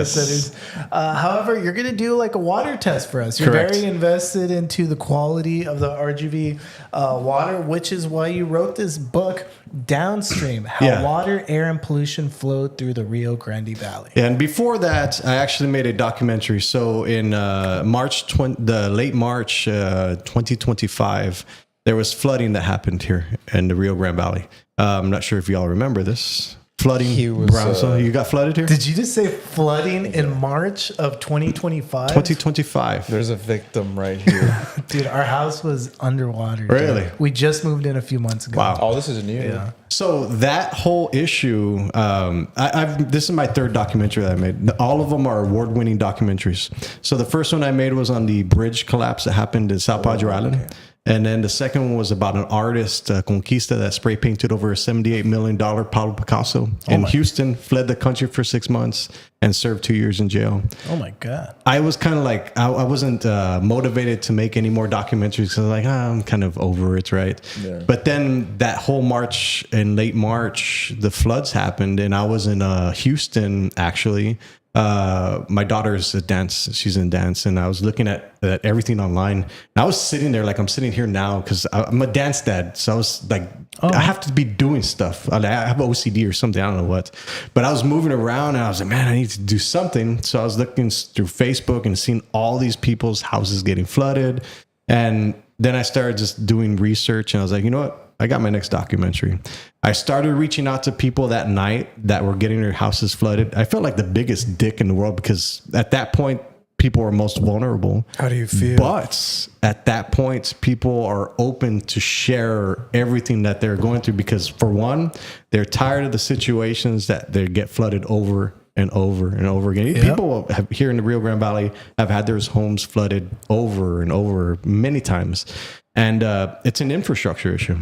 Speaker 1: centers. However, you're going to do like a water test for us. You're very invested into the quality of the RGV water, which is why you wrote this book, Downstream, How Water, Air, and Pollution Flowed Through the Rio Grande Valley.
Speaker 3: And before that, I actually made a documentary. So in late March 2025, there was flooding that happened here in the Rio Grande Valley. I'm not sure if y'all remember this. Flooding. You got flooded here?
Speaker 1: Did you just say flooding in March of 2025?
Speaker 3: 2025.
Speaker 4: There's a victim right here.
Speaker 1: Dude, our house was underwater.
Speaker 3: Really?
Speaker 1: Dude. We just moved in a few months ago.
Speaker 3: Wow.
Speaker 4: Oh, this is new.
Speaker 1: Yeah.
Speaker 3: So that whole issue, this is my third documentary that I made. All of them are award-winning documentaries. So the first one I made was on the bridge collapse that happened in South Padre Island. Okay. And then the second one was about an artist, Conquista, that spray painted over a $78 million Pablo Picasso in Houston, fled the country for 6 months, and served 2 years in jail.
Speaker 1: Oh my God.
Speaker 3: I was kind of like, I wasn't motivated to make any more documentaries because I was like, I'm kind of over it, right? Yeah. But then that whole March, in late March, the floods happened, and I was in Houston, actually. My daughter's a dance. She's in dance, and I was looking at everything online. And I was sitting there like I'm sitting here now because I'm a dance dad. So I was like, I have to be doing stuff. I have OCD or something. I don't know what. But I was moving around, and I was like, man, I need to do something. So I was looking through Facebook and seeing all these people's houses getting flooded. And then I started just doing research, and I was like, you know what? I got my next documentary. I started reaching out to people that night that were getting their houses flooded. I felt like the biggest dick in the world because at that point, people are most vulnerable.
Speaker 4: How do you feel?
Speaker 3: But at that point, people are open to share everything that they're going through because, for one, they're tired of the situations that they get flooded over and over and over again. Yep. People here in the Rio Grande Valley have had their homes flooded over and over many times. And it's an infrastructure issue.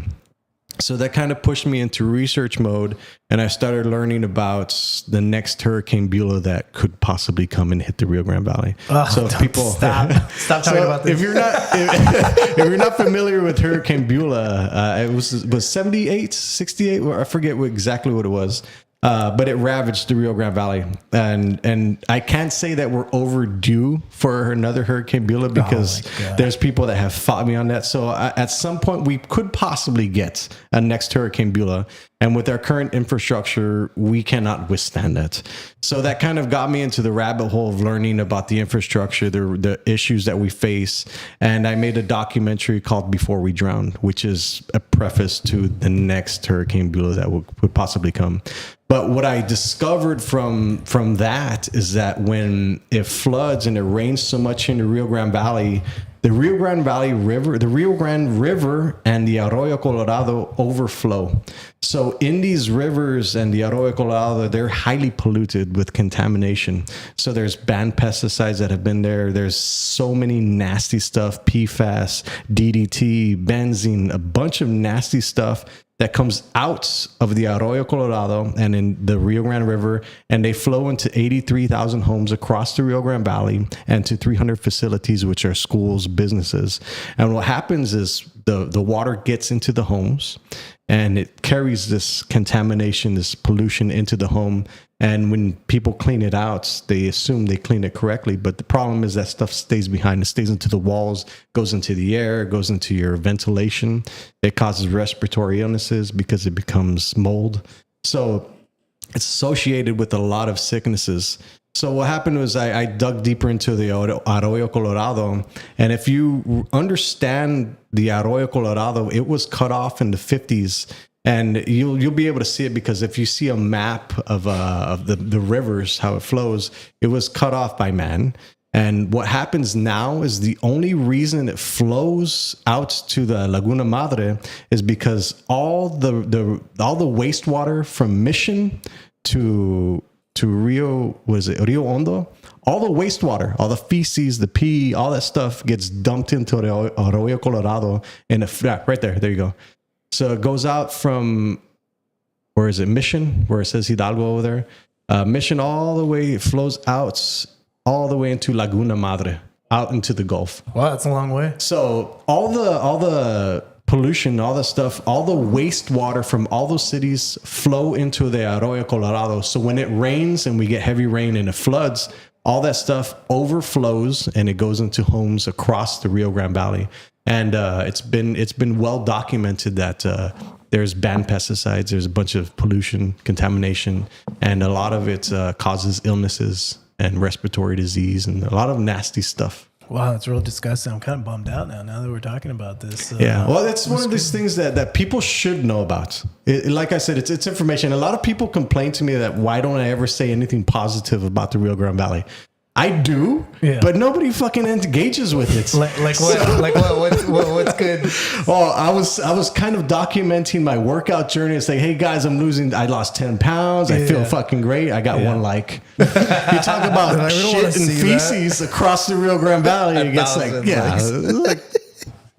Speaker 3: So that kind of pushed me into research mode, and I started learning about the next Hurricane Beulah that could possibly come and hit the Rio Grande Valley.
Speaker 1: So if people stop talking about this.
Speaker 3: If you're not familiar with Hurricane Beulah, it was 78, 68. I forget exactly what it was. But it ravaged the Rio Grande Valley, and I can't say that we're overdue for another Hurricane Beulah because there's people that have fought me on that. So at some point we could possibly get a next Hurricane Beulah, and with our current infrastructure, we cannot withstand that. So that kind of got me into the rabbit hole of learning about the infrastructure, the issues that we face, and I made a documentary called Before We Drown, which is a preface to the next Hurricane Beulah that would possibly come. But what I discovered from that is that when it floods and it rains so much in the Rio Grande Valley, the Rio Grande River and the Arroyo Colorado overflow. So in these rivers and the Arroyo Colorado, they're highly polluted with contamination. So there's banned pesticides that have been there. There's so many nasty stuff, PFAS, DDT, benzene, a bunch of nasty stuff that comes out of the Arroyo Colorado and in the Rio Grande River, and they flow into 83,000 homes across the Rio Grande Valley and to 300 facilities, which are schools, businesses. And what happens is the water gets into the homes and it carries this contamination, this pollution into the home. And when people clean it out, they assume they clean it correctly. But the problem is that stuff stays behind. It stays into the walls, goes into the air, goes into your ventilation. It causes respiratory illnesses because it becomes mold. So it's associated with a lot of sicknesses. So what happened was I dug deeper into the Arroyo Colorado. And if you understand the Arroyo Colorado, it was cut off in the 50s. And you'll be able to see it because if you see a map of the rivers, how it flows, it was cut off by man. And what happens now is the only reason it flows out to the Laguna Madre is because all the wastewater from Mission to Rio, Rio Hondo, all the wastewater, all the feces, the pee, all that stuff gets dumped into the Arroyo Colorado right there you go. So it goes out from, where is it, Mission, where it says Hidalgo over there. Mission all the way, it flows out all the way into Laguna Madre, out into the Gulf.
Speaker 1: Wow, that's a long way.
Speaker 3: So all the pollution, all the stuff, all the wastewater from all those cities flow into the Arroyo Colorado. So when it rains and we get heavy rain and it floods, all that stuff overflows and it goes into homes across the Rio Grande Valley. And it's been well documented that there's banned pesticides, there's a bunch of pollution, contamination, and a lot of it causes illnesses and respiratory disease and a lot of nasty stuff.
Speaker 1: Wow, that's real disgusting. I'm kind of bummed out now that we're talking about this.
Speaker 3: Yeah, well, that's one of these things that people should know about. Like I said, it's information. A lot of people complain to me that why don't I ever say anything positive about the Rio Grande Valley? I do, but nobody fucking engages with it.
Speaker 4: What's good?
Speaker 3: Well, I was kind of documenting my workout journey and saying, hey guys, I lost 10 pounds. I feel fucking great. I got one like. You talk about shit and feces across the Rio Grande Valley. It gets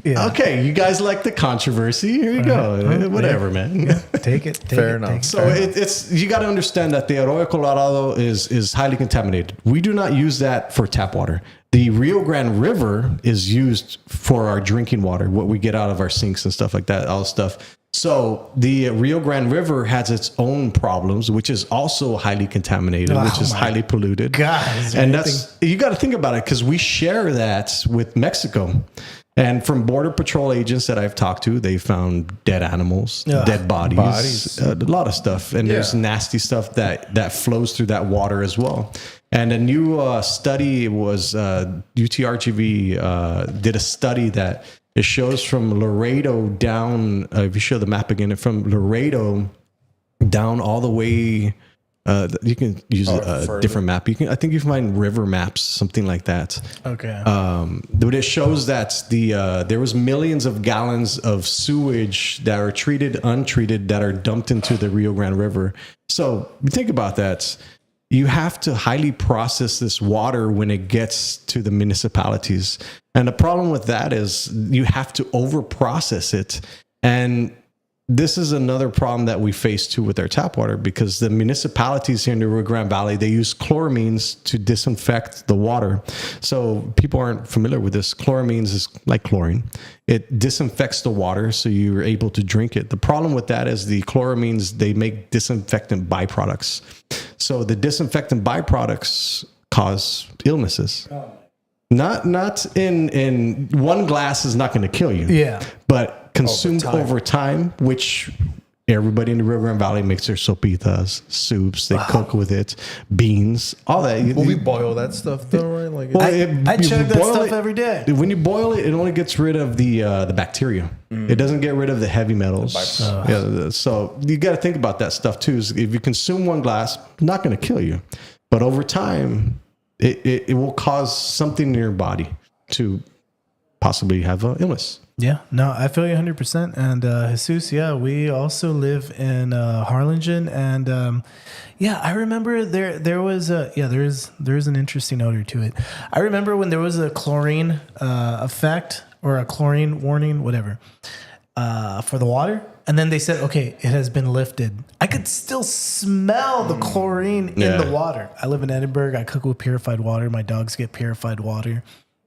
Speaker 3: okay, you guys like the controversy. Here you go. Whatever, man.
Speaker 1: Yeah, take it.
Speaker 4: Fair enough.
Speaker 3: So it's you got to understand that the Arroyo Colorado is highly contaminated. We do not use that for tap water. The Rio Grande River is used for our drinking water, what we get out of our sinks and stuff like that, all stuff. So the Rio Grande River has its own problems, which is also highly contaminated, which is highly polluted.
Speaker 1: God,
Speaker 3: and you got to think about it because we share that with Mexico. And from Border Patrol agents that I've talked to, they found dead animals, dead bodies. A lot of stuff. And there's nasty stuff that flows through that water as well. And a new study was UTRGV did a study that it shows from Laredo down, if you show the map again, from Laredo down all the way You can use a different map. I think you can find river maps, something like that.
Speaker 1: Okay.
Speaker 3: But it shows that there was millions of gallons of sewage that are treated, untreated, that are dumped into the Rio Grande River. So you think about that. You have to highly process this water when it gets to the municipalities. And the problem with that is you have to over process it. And this is another problem that we face too with our tap water, because the municipalities here in the Rio Grande Valley, they use chloramines to disinfect the water. So people aren't familiar with this. Chloramines is like chlorine. It disinfects the water, so you're able to drink it. The problem with that is the chloramines, they make disinfectant byproducts. So the disinfectant byproducts cause illnesses. Not in one glass is not going to kill you.
Speaker 1: Yeah.
Speaker 3: But consumed over time, which everybody in the Rio Grande Valley makes their sopitas, soups, they cook with it, beans, all that.
Speaker 4: We boil that stuff though, right? Like
Speaker 1: I check that stuff every day.
Speaker 3: When you boil it, it only gets rid of the bacteria. It doesn't get rid of the heavy metals. So you got to think about that stuff too. Is if you consume one glass, not going to kill you, but over time, it will cause something in your body to possibly have an illness.
Speaker 1: Yeah, no, I feel you 100%. And Jesus, yeah, we also live in Harlingen, and yeah, I remember there was an interesting odor to it. I remember when there was a chlorine effect or a chlorine warning, whatever, for the water, and then they said, okay, it has been lifted. I could still smell the chlorine in the water. I live in Edinburgh. I cook with purified water. My dogs get purified water.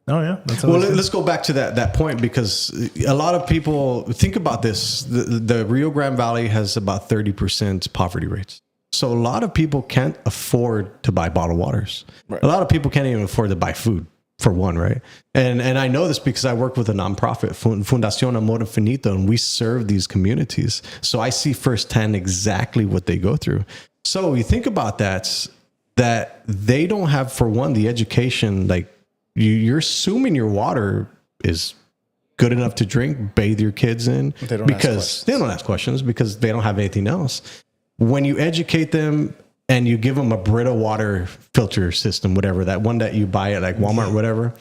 Speaker 1: Oh yeah.
Speaker 3: Well, let's go back to that point, because a lot of people think about this. The Rio Grande Valley has about 30% poverty rates. So a lot of people can't afford to buy bottled waters. Right. A lot of people can't even afford to buy food, for one, right? And I know this because I work with a nonprofit, Fundación Amor Infinito, and we serve these communities. So I see firsthand exactly what they go through. So you think about that they don't have, for one, the education, like, you're assuming your water is good enough to drink, bathe your kids in, because they don't ask questions because they don't have anything else. When you educate them and you give them a Brita water filter system, whatever, that one that you buy at like Walmart, whatever,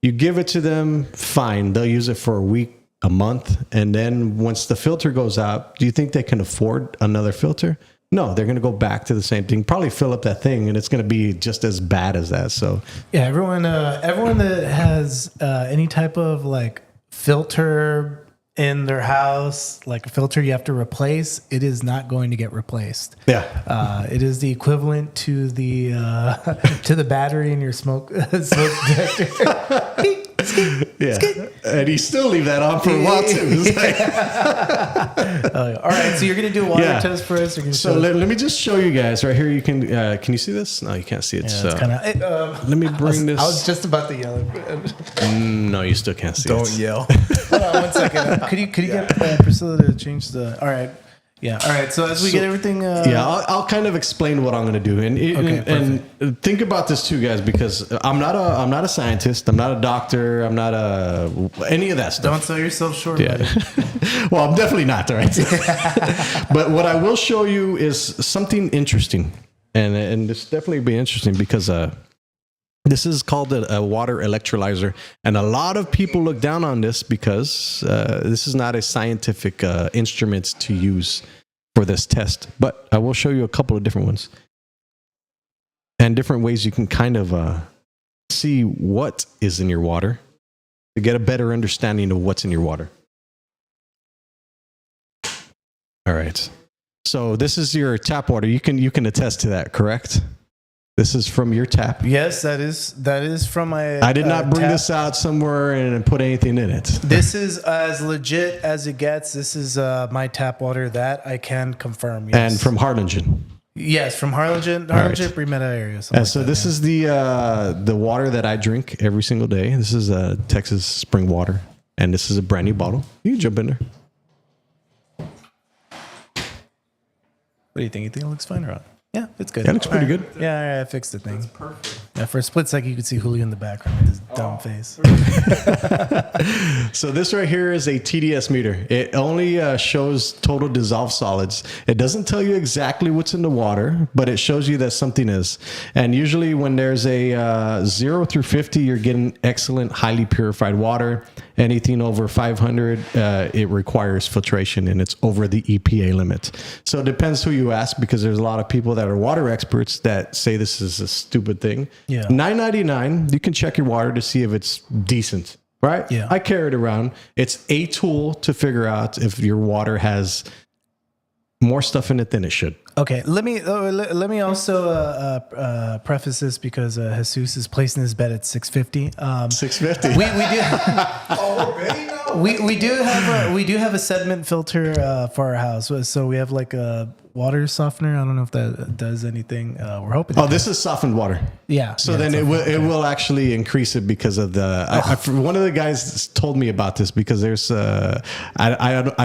Speaker 3: you give it to them, fine. They'll use it for a week, a month. And then once the filter goes out, do you think they can afford another filter? No, they're going to go back to the same thing, probably fill up that thing, and it's going to be just as bad as that. So
Speaker 1: yeah, everyone that has any type of like filter in their house, like a filter you have to replace, it is not going to get replaced.
Speaker 3: Yeah,
Speaker 1: it is the equivalent to the battery in your smoke detector.
Speaker 3: Yeah, and you still leave that on for a while too.
Speaker 1: All right, so you're gonna do a water test for us.
Speaker 3: So let me just show you guys right here. You can you see this? No, you can't see it.
Speaker 1: Yeah, it's kinda,
Speaker 3: let me bring this.
Speaker 1: I was just about to yell.
Speaker 3: No, you still can't see.
Speaker 4: Don't yell.
Speaker 1: Hold on 1 second. Could you get Priscilla to change the? All right. Yeah. All right. So as we get everything,
Speaker 3: I'll kind of explain what I'm going to do, and think about this too, guys, because I'm not a scientist, I'm not a doctor, I'm not any of that stuff.
Speaker 1: Don't sell yourself short.
Speaker 3: Yeah. Well, I'm definitely not, right? But what I will show you is something interesting, and this definitely be interesting because this is called a water electrolyzer, and a lot of people look down on this because this is not a scientific instrument to use for this test. But I will show you a couple of different ones and different ways you can kind of see what is in your water to get a better understanding of what's in your water. All right. So this is your tap water. You can attest to that, correct? This is from your tap.
Speaker 1: Yes, that is from my.
Speaker 3: I did not bring this out somewhere and put anything in it.
Speaker 1: This is as legit as it gets. This is my tap water that I can confirm. Yes.
Speaker 3: And from Harlingen.
Speaker 1: Yes, from Harlingen, Bremetta area.
Speaker 3: And so this is the water that I drink every single day. This is Texas spring water, and this is a brand new bottle. You can jump in there.
Speaker 1: What do you think? You think it looks fine or not? Yeah, it's good.
Speaker 3: Yeah, it looks pretty good.
Speaker 1: Yeah, I fixed the thing. That's perfect. Yeah, for a split second, you could see Julio in the background with his dumb face.
Speaker 3: So this right here is a TDS meter. It only shows total dissolved solids. It doesn't tell you exactly what's in the water, but it shows you that something is. And usually when there's a 0 through 50, you're getting excellent, highly purified water. Anything over 500, it requires filtration, and it's over the EPA limit. So it depends who you ask, because there's a lot of people that are water experts that say this is a stupid thing.
Speaker 1: Yeah.
Speaker 3: $9.99, you can check your water to see if it's decent, right?
Speaker 1: Yeah.
Speaker 3: I carry it around. It's a tool to figure out if your water has more stuff in it than it should.
Speaker 1: Okay, let me also preface this because Jesus is placing his bet at 650.
Speaker 3: 650.
Speaker 1: We do have a sediment filter for our house, so we have like a water softener. I don't know if that does anything. We're hoping.
Speaker 3: Oh, this is softened water.
Speaker 1: Yeah.
Speaker 3: So then it will actually increase it because of the. One of the guys told me about this because there's I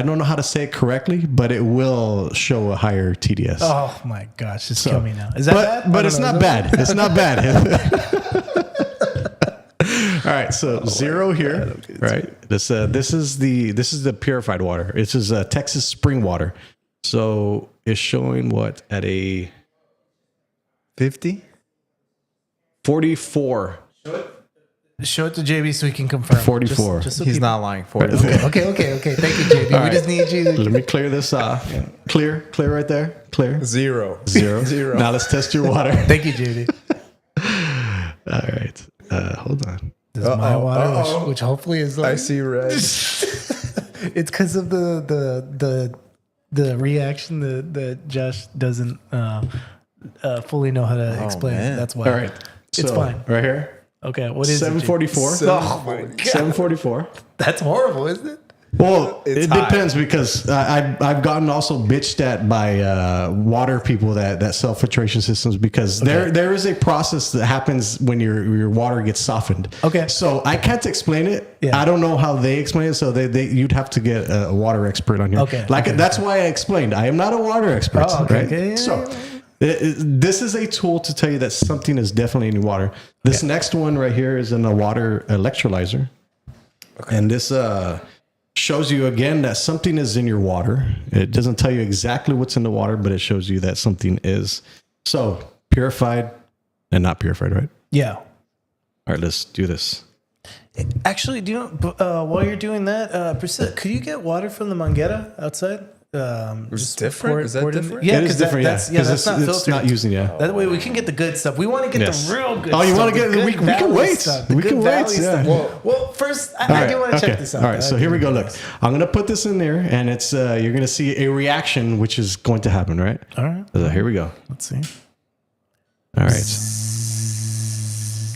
Speaker 3: don't know how to say it correctly, but it will show a higher TDS.
Speaker 1: Oh my gosh, it's coming now. Is that bad?
Speaker 3: But it's not bad. It's not bad. All right, so 0 here, right? This is the purified water. This is Texas spring water. So it's showing what at a
Speaker 4: 50?
Speaker 3: 44.
Speaker 1: Show it to JB so he can confirm.
Speaker 3: 44.
Speaker 1: Just so
Speaker 4: He's
Speaker 1: people-
Speaker 4: not lying. 40.
Speaker 1: Okay. Thank you, JB.
Speaker 3: All
Speaker 1: We
Speaker 3: right.
Speaker 1: just need you.
Speaker 3: Let me clear this off. Clear right there. Clear.
Speaker 4: 0.
Speaker 3: 0. Now let's test your water.
Speaker 1: Thank you, JB.
Speaker 3: All right. Hold on.
Speaker 1: This is my water, which hopefully is like.
Speaker 4: I see red.
Speaker 1: It's because of the reaction that Josh doesn't fully know how to explain.
Speaker 4: man.
Speaker 1: That's why.
Speaker 3: All right.
Speaker 1: It's
Speaker 3: So,
Speaker 1: fine.
Speaker 3: Right here.
Speaker 1: Okay, what is
Speaker 3: 744.
Speaker 1: it? Oh my God.
Speaker 3: 744.
Speaker 1: That's horrible, isn't it?
Speaker 3: Well,
Speaker 4: It's
Speaker 3: it
Speaker 4: high.
Speaker 3: depends because I've gotten also bitched at by water people that sell filtration systems because there is a process that happens when your water gets softened.
Speaker 1: Okay.
Speaker 3: So I can't explain it.
Speaker 1: Yeah.
Speaker 3: I don't know how they explain it. So you'd have to get a water expert on here.
Speaker 1: Okay.
Speaker 3: That's why I explained. I am not a water expert.
Speaker 1: Oh, okay.
Speaker 3: Right.
Speaker 1: Okay, yeah,
Speaker 3: So. This is a tool to tell you that something is definitely in your water. This next one right here is in a water electrolyzer. Okay. And this shows you again that something is in your water. It doesn't tell you exactly what's in the water, but it shows you that something is. So purified and not purified, right?
Speaker 1: Yeah.
Speaker 3: All right, let's do this.
Speaker 1: Actually, do you know, while you're doing that, Priscilla, could you get water from the manguera outside?
Speaker 4: It's different? Is that different?
Speaker 1: Yeah,
Speaker 3: It is different,
Speaker 1: that's
Speaker 3: because
Speaker 1: not filtered.
Speaker 3: it's not using,
Speaker 1: That way we can get the good stuff. We want to get
Speaker 3: Yes.
Speaker 1: the real good
Speaker 3: Oh, you
Speaker 1: stuff.
Speaker 3: want to get?
Speaker 1: the
Speaker 3: We
Speaker 1: good
Speaker 3: can
Speaker 1: valley
Speaker 3: wait.
Speaker 1: stuff, the
Speaker 3: We
Speaker 1: good
Speaker 3: can wait.
Speaker 1: valley
Speaker 3: Yeah.
Speaker 1: stuff. Well, first, I do want to check this out.
Speaker 3: All right, so here we go. Look, I'm going to put this in there, and it's you're going to see a reaction, which is going to happen, right?
Speaker 1: All right.
Speaker 3: So here we go.
Speaker 1: Let's see.
Speaker 3: All right.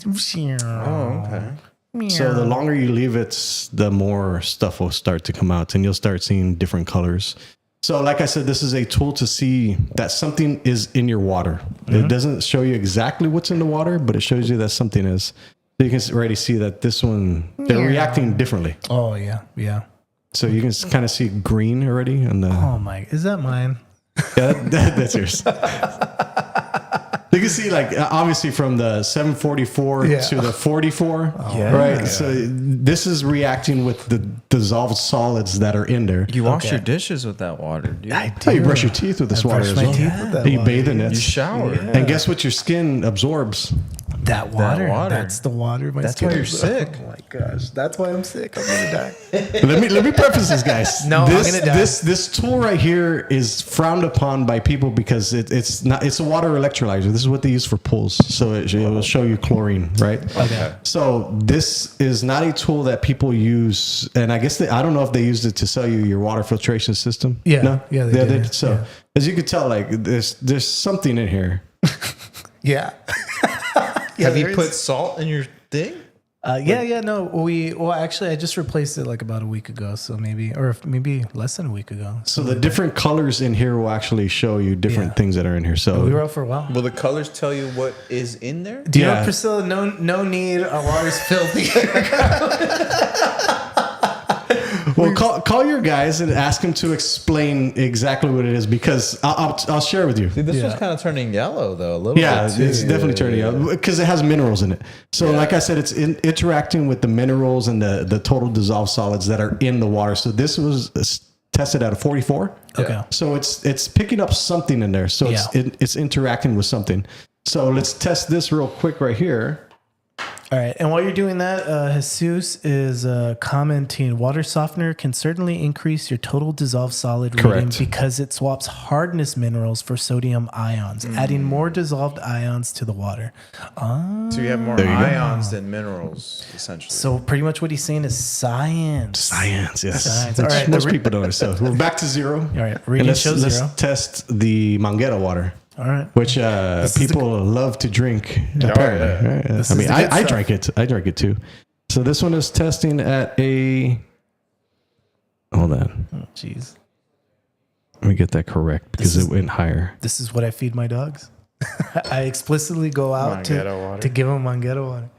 Speaker 4: Oh, okay.
Speaker 3: So the longer you leave it, the more stuff will start to come out, and you'll start seeing different colors. So like I said, this is a tool to see that something is in your water. It doesn't show you exactly what's in the water, but it shows you that something is. So you can already see that this one, they're reacting differently.
Speaker 1: Oh, yeah.
Speaker 3: So you can kind of see green already on the.
Speaker 1: Oh, my. Is that mine?
Speaker 3: Yeah, that's yours. You can see, like, obviously from the 744 to the 44, right? So this is reacting with the dissolved solids that are in there.
Speaker 4: You wash your dishes with that water, dude.
Speaker 3: Oh, you brush your teeth with this water as well. You bathe in it.
Speaker 4: You shower.
Speaker 3: And guess what your skin absorbs?
Speaker 1: That water.
Speaker 4: water.
Speaker 1: That's the water.
Speaker 4: That's why you're sick.
Speaker 1: Oh, my gosh. That's why I'm sick. I'm going to die.
Speaker 3: Let me preface this, guys.
Speaker 1: No,
Speaker 3: this,
Speaker 1: I'm gonna die.
Speaker 3: This tool right here is frowned upon by people because it's a water electrolyzer. This is what they use for pools. So it will show you chlorine, right?
Speaker 1: Okay.
Speaker 3: So this is not a tool that people use, and I guess I don't know if they used it to sell you your water filtration system.
Speaker 1: Yeah.
Speaker 3: No?
Speaker 1: Yeah, they did.
Speaker 3: So
Speaker 1: Yeah.
Speaker 3: as you can tell, like there's something in here.
Speaker 1: Yeah.
Speaker 4: Have you
Speaker 1: there
Speaker 4: put
Speaker 1: is.
Speaker 4: salt in your thing?
Speaker 1: No. Actually, I just replaced it like about a week ago. So maybe less than a week ago.
Speaker 3: So the different colors in here will actually show you different things that are in here. So
Speaker 1: We were out for a while.
Speaker 4: Will the colors tell you what is in there?
Speaker 1: Do you know,
Speaker 3: Yeah.
Speaker 1: Priscilla? No need. Our water's filthy.
Speaker 3: Well, call your guys and ask them to explain exactly what it is, because I'll share with you.
Speaker 4: Dude, this was kind of turning yellow though a little bit.
Speaker 3: It's definitely turning yellow because it has minerals in it. So like I said, it's interacting with the minerals and the total dissolved solids that are in the water. So this was tested at a 44.
Speaker 1: Okay.
Speaker 3: So it's picking up something in there. So it's interacting with something. So let's test this real quick right here.
Speaker 1: All right. And while you're doing that, Jesus is commenting, water softener can certainly increase your total dissolved solid rating because it swaps hardness minerals for sodium ions, adding more dissolved ions to the water.
Speaker 4: So you have more ions than minerals, essentially.
Speaker 1: So pretty much what he's saying is science.
Speaker 3: Science, yes.
Speaker 1: Science.
Speaker 3: All
Speaker 1: All right.
Speaker 3: Most people don't know. So we're back to zero.
Speaker 1: All right. Reading shows zero.
Speaker 3: Let's test the Manguera water.
Speaker 1: All right.
Speaker 3: Which people love to drink. Apparently. Right? I mean, I drank it. I drank it too. So this one is testing at a. Hold on.
Speaker 1: Oh, jeez.
Speaker 3: Let me get that correct because it went higher.
Speaker 1: This is what I feed my dogs. I explicitly go out to give them Manguera water.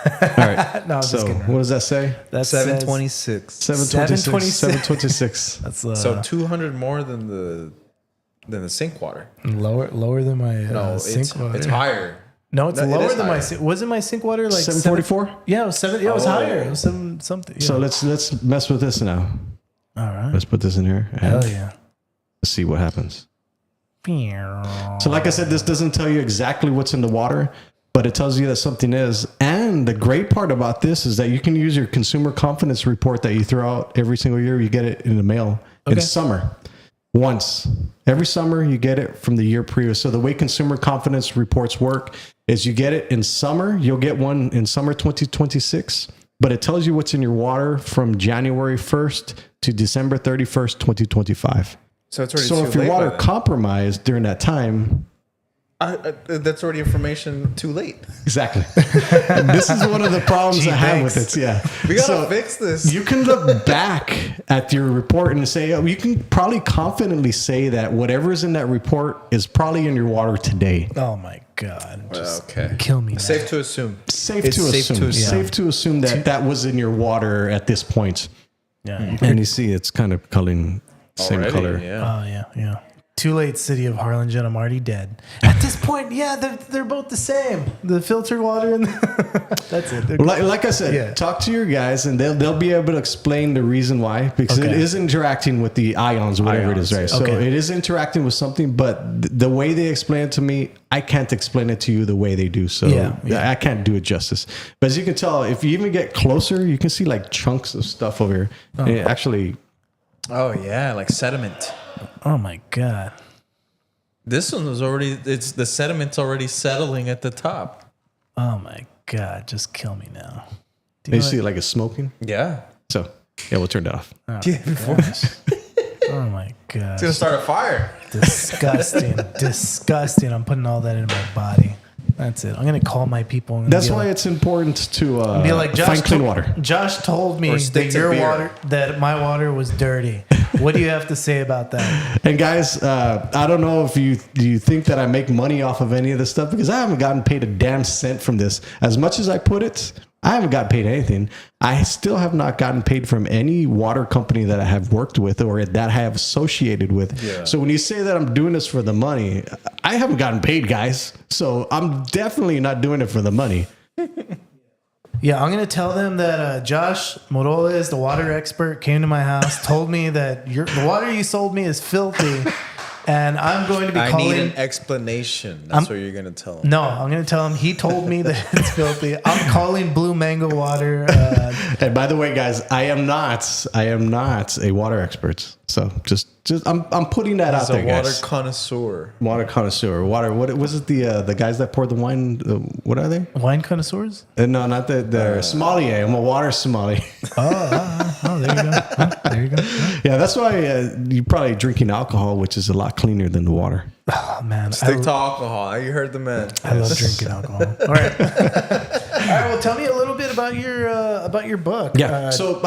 Speaker 3: All right.
Speaker 1: No, I'm
Speaker 3: so
Speaker 1: just kidding.
Speaker 3: what does that say?
Speaker 1: That's
Speaker 4: 726.
Speaker 3: 726.
Speaker 1: That's
Speaker 4: so 200 more than the sink water.
Speaker 1: Lower than my sink water.
Speaker 4: It's higher.
Speaker 1: No, it's lower than my sink. Wasn't my sink water like
Speaker 3: 744?
Speaker 1: Yeah, it was 7. Yeah, it was higher. It was something. Yeah.
Speaker 3: So let's mess with this now.
Speaker 1: All right.
Speaker 3: Let's put this in here.
Speaker 1: Hell yeah.
Speaker 3: Let's see what happens. So like I said, this doesn't tell you exactly what's in the water, but it tells you that something is. And the great part about this is that you can use your consumer confidence report that you throw out every single year. You get it in the mail in summer. Once. Every summer, you get it from the year previous. So the way consumer confidence reports work is you get it in summer. You'll get one in summer 2026, but it tells you what's in your water from January 1st to December 31st, 2025.
Speaker 4: So it's already
Speaker 3: so
Speaker 4: too
Speaker 3: if your
Speaker 4: late
Speaker 3: water compromised during that time,
Speaker 4: that's already information too late.
Speaker 3: Exactly. This is one of the problems I have with it. Yeah.
Speaker 4: We got to fix this.
Speaker 3: You can look back at your report and say, you can probably confidently say that whatever's in that report is probably in your water today.
Speaker 1: Oh my God.
Speaker 4: Okay.
Speaker 1: Kill me now.
Speaker 4: Safe to assume.
Speaker 3: Safe to assume that that was in your water at this point.
Speaker 1: Yeah.
Speaker 3: And you see it's kind of coloring same color.
Speaker 1: Yeah. Oh, yeah. Too late, city of Harlingen. I'm already dead. At this point, they're both the same. The filtered water and that's it.
Speaker 3: Like I said, talk to your guys and they'll be able to explain the reason why, because it is interacting with the ions, whatever it is, right? So it is interacting with something, but the way they explain it to me, I can't explain it to you the way they do. So I can't do it justice. But as you can tell, if you even get closer, you can see like chunks of stuff over here. And it actually.
Speaker 4: Oh yeah, like sediment.
Speaker 1: Oh my God.
Speaker 4: This one was already, the sediment's already settling at the top.
Speaker 1: Oh my God, just kill me now.
Speaker 3: You see it like it's smoking?
Speaker 4: Yeah.
Speaker 3: So, we'll turn it off.
Speaker 1: Oh, oh my God.
Speaker 4: It's going to start a fire.
Speaker 1: Disgusting. Disgusting. I'm putting all that in my body. That's it. I'm going to call my people.
Speaker 3: That's why it's important to
Speaker 1: be like,
Speaker 3: find clean water.
Speaker 1: Josh told me that my water was dirty. What do you have to say about that?
Speaker 3: And guys, I don't know if you think that I make money off of any of this stuff, because I haven't gotten paid a damn cent from this. As much as I put it, I haven't gotten paid anything. I still have not gotten paid from any water company that I have worked with or that I have associated with. Yeah. So when you say that I'm doing this for the money, I haven't gotten paid, guys. So I'm definitely not doing it for the money.
Speaker 1: Yeah, I'm going to tell them that Josh Moroles, the water expert, came to my house, told me that the water you sold me is filthy, and I'm going to be calling...
Speaker 4: I need an explanation. That's what you're going to tell him.
Speaker 1: No, I'm going to tell him he told me that it's filthy. I'm calling Blue Mango Water.
Speaker 3: And by the way, guys, I am not a water expert. So just I'm putting that out there, guys.
Speaker 4: Water connoisseur.
Speaker 3: Water connoisseur. Water. What was it? The guys that poured the wine. What are they?
Speaker 1: Wine connoisseurs?
Speaker 3: No, not the sommelier. I'm a water sommelier.
Speaker 1: Oh, there you go. There you go.
Speaker 3: Yeah, that's why you're probably drinking alcohol, which is a lot cleaner than the water.
Speaker 1: Oh man,
Speaker 4: stick to alcohol. You heard the man.
Speaker 1: I love drinking alcohol. All right. All right. Well, tell me a little bit about your book.
Speaker 3: Yeah. So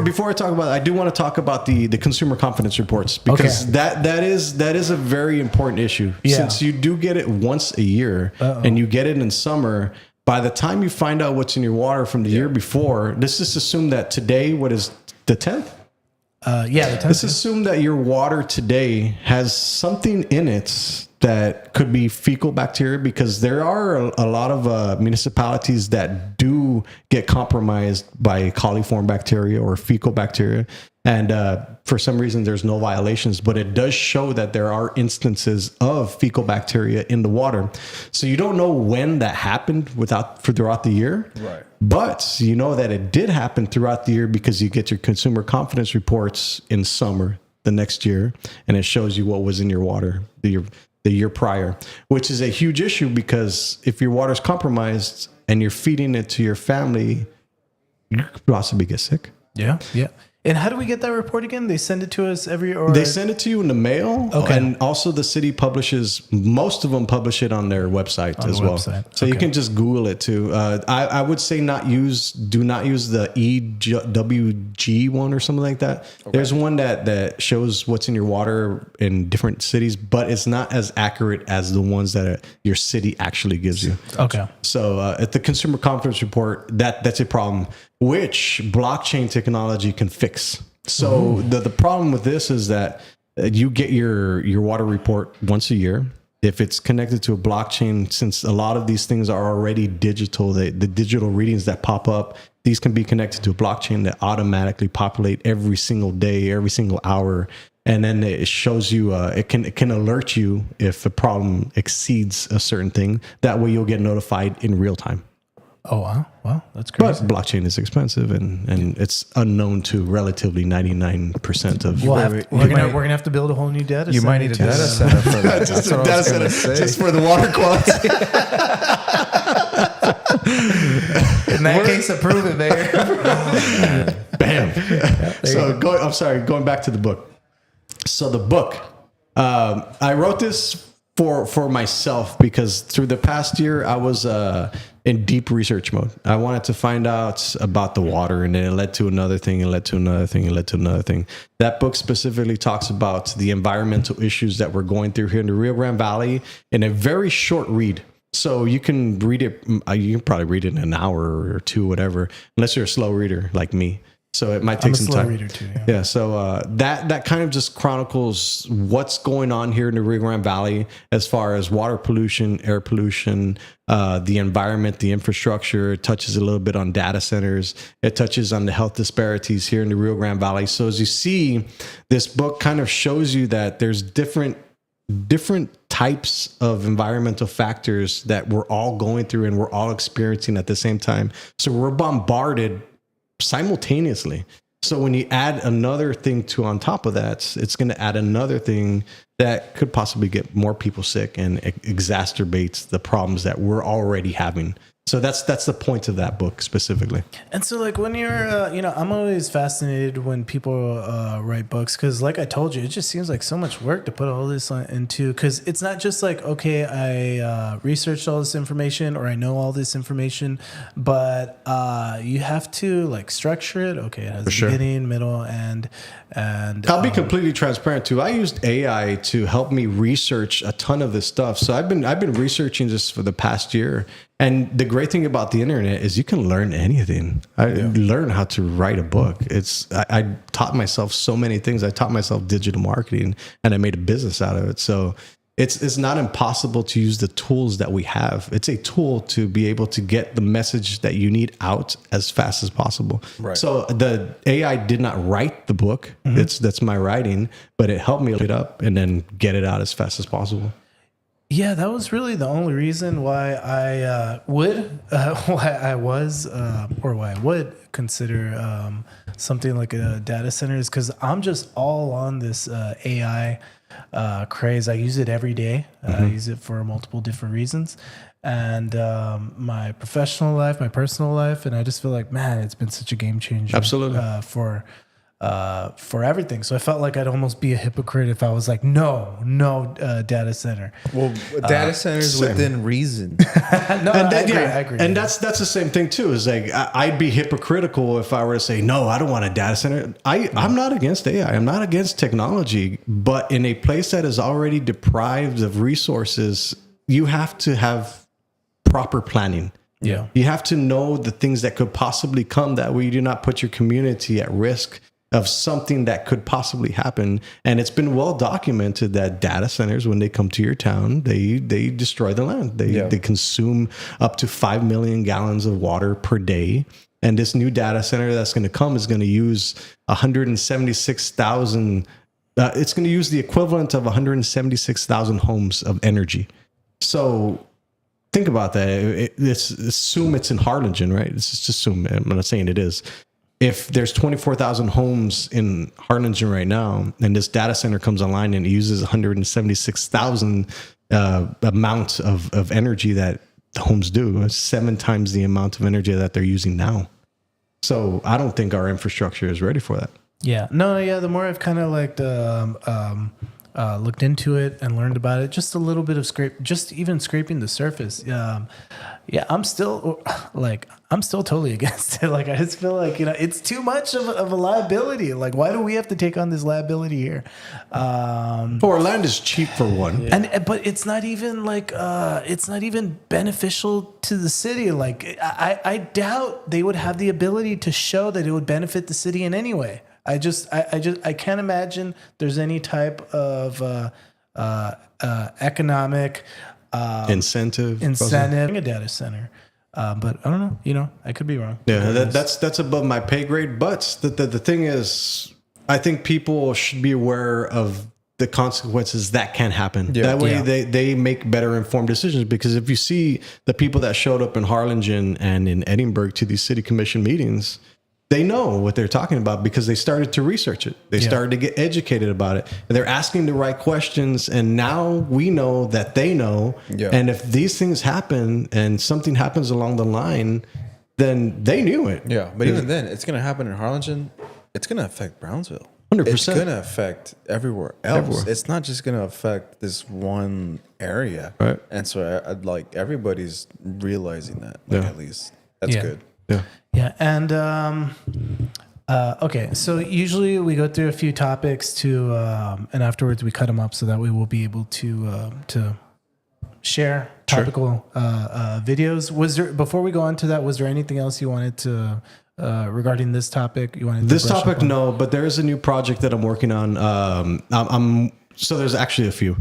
Speaker 3: before I talk about it, I do want to talk about the consumer confidence reports, because that is a very important issue. Yeah. Since you do get it once a year and you get it in summer, by the time you find out what's in your water from the year before, let's just assume that today, what is the 10th? Let's assume that your water today has something in it that could be fecal bacteria, because there are a lot of municipalities that do get compromised by coliform bacteria or fecal bacteria. And for some reason, there's no violations, but it does show that there are instances of fecal bacteria in the water. So you don't know when that happened throughout the year.
Speaker 4: Right.
Speaker 3: But you know that it did happen throughout the year because you get your consumer confidence reports in summer the next year, and it shows you what was in your water the year prior, which is a huge issue, because if your water's compromised and you're feeding it to your family, you could possibly get sick.
Speaker 1: Yeah. And how do we get that report again? They send it to us
Speaker 3: They send it to you in the mail. Okay. And also the city most of them publish it on their website as well. So you can just Google it too. I would say do not use the EWG one or something like that. Okay. There's one that shows what's in your water in different cities, but it's not as accurate as the ones that your city actually gives you.
Speaker 1: Okay.
Speaker 3: So at the consumer confidence report, that's a problem, which blockchain technology can fix. So the problem with this is that you get your water report once a year. If it's connected to a blockchain, since a lot of these things are already digital, the digital readings that pop up, these can be connected to a blockchain that automatically populate every single day, every single hour. And then it shows you, it can alert you if a problem exceeds a certain thing. That way you'll get notified in real time.
Speaker 1: Oh, wow. Well, that's crazy.
Speaker 3: But blockchain is expensive, and it's unknown to relatively 99% of.
Speaker 1: We're gonna have to build a whole new data center.
Speaker 4: You might need a data center for that.
Speaker 3: Just a data center just for the water quality.
Speaker 1: In that case, approve it, Mayor.
Speaker 3: Bam. So going back to the book. So the book, I wrote this for myself because through the past year I was in deep research mode. I wanted to find out about the water, and then it led to another thing, and led to another thing, and led to another thing. That book specifically talks about the environmental issues that we're going through here in the Rio Grande Valley in a very short read. So you can read it. You can probably read it in an hour or two, whatever, unless you're a slow reader like me. So it might take some time.
Speaker 1: Reader too,
Speaker 3: yeah. So that kind of just chronicles what's going on here in the Rio Grande Valley as far as water pollution, air pollution, the environment, the infrastructure. It touches a little bit on data centers. It touches on the health disparities here in the Rio Grande Valley. So as you see, this book kind of shows you that there's different types of environmental factors that we're all going through and we're all experiencing at the same time. So we're bombarded simultaneously. So when you add another thing on top of that, it's going to add another thing that could possibly get more people sick and exacerbates the problems that we're already having. So that's the point of that book specifically.
Speaker 1: And so like when you're, I'm always fascinated when people write books, because like I told you, it just seems like so much work to put all this into, because it's not just like, okay, I researched all this information or I know all this information, but you have to like structure it. Okay, it has a beginning, middle, and
Speaker 3: I'll be completely transparent too. I used AI to help me research a ton of this stuff. So I've been researching this for the past year. And the great thing about the internet is you can learn anything. I learned how to write a book. I taught myself so many things. I taught myself digital marketing, and I made a business out of it. So it's not impossible to use the tools that we have. It's a tool to be able to get the message that you need out as fast as possible. Right. So the AI did not write the book. Mm-hmm. That's my writing, but it helped me look it up and then get it out as fast as possible.
Speaker 1: Yeah, that was really the only reason why I would consider something like a data center, is because I'm just all on this AI craze. I use it every day. I use it for multiple different reasons, and my professional life, my personal life, and I just feel like, man, it's been such a game changer.
Speaker 3: Absolutely.
Speaker 1: For everything. So I felt like I'd almost be a hypocrite if I was like, no data center.
Speaker 4: Well, data centers within reason.
Speaker 1: I agree.
Speaker 3: And that's the same thing too. Is like I'd be hypocritical if I were to say, no, I don't want a data center. I'm not against AI. I'm not against technology, but in a place that is already deprived of resources, you have to have proper planning. Yeah. You have to know the things that could possibly come. That way you do not put your community at risk. of something that could possibly happen. And it's been well documented that data centers, when they come to your town, they destroy the land. They consume up to 5 million gallons of water per day. And this new data center that's going to come is going to use 176,000. It's going to use the equivalent of 176,000 homes of energy. So think about that. Let's assume it's in Harlingen, right? Let's just assume. I'm not saying it is. If there's 24,000 homes in Harlingen right now, and this data center comes online and it uses 176,000 amount of energy that the homes do, 7 times the amount of energy that they're using now. So I don't think our infrastructure is ready for that.
Speaker 1: Yeah. No, yeah. The more I've kind of like looked into it and learned about it, just a little bit of even scraping the surface. Yeah, I'm still totally against it. Like, I just feel like, it's too much of a liability. Like, why do we have to take on this liability here?
Speaker 3: Our land is cheap for one.
Speaker 1: But it's not even like, it's not even beneficial to the city. Like, I doubt they would have the ability to show that it would benefit the city in any way. I can't imagine there's any type of economic incentive in a data center. But I don't know. I could be wrong.
Speaker 3: Yeah, that's above my pay grade. But the thing is, I think people should be aware of the consequences that can happen. Yeah. That way they make better informed decisions. Because if you see the people that showed up in Harlingen and in Edinburgh to these city commission meetings, they know what they're talking about because they started to research it. They started to get educated about it. And they're asking the right questions. And now we know that they know. Yeah. And if these things happen and something happens along the line, then they knew it.
Speaker 4: Yeah. But even then, it's going to happen in Harlingen. It's going to affect Brownsville.
Speaker 3: 100%.
Speaker 4: It's going to affect everywhere else. It's not just going to affect this one area.
Speaker 3: Right.
Speaker 4: And so I'd like everybody's realizing that, at least. That's good.
Speaker 3: Yeah.
Speaker 1: Yeah. And, okay. So usually we go through a few topics and afterwards we cut them up so that we will be able to share topical, videos. Before we go on to that, was there anything else you wanted to, regarding this topic you wanted to
Speaker 3: this topic? No, but there is a new project that I'm working on. So there's actually a few.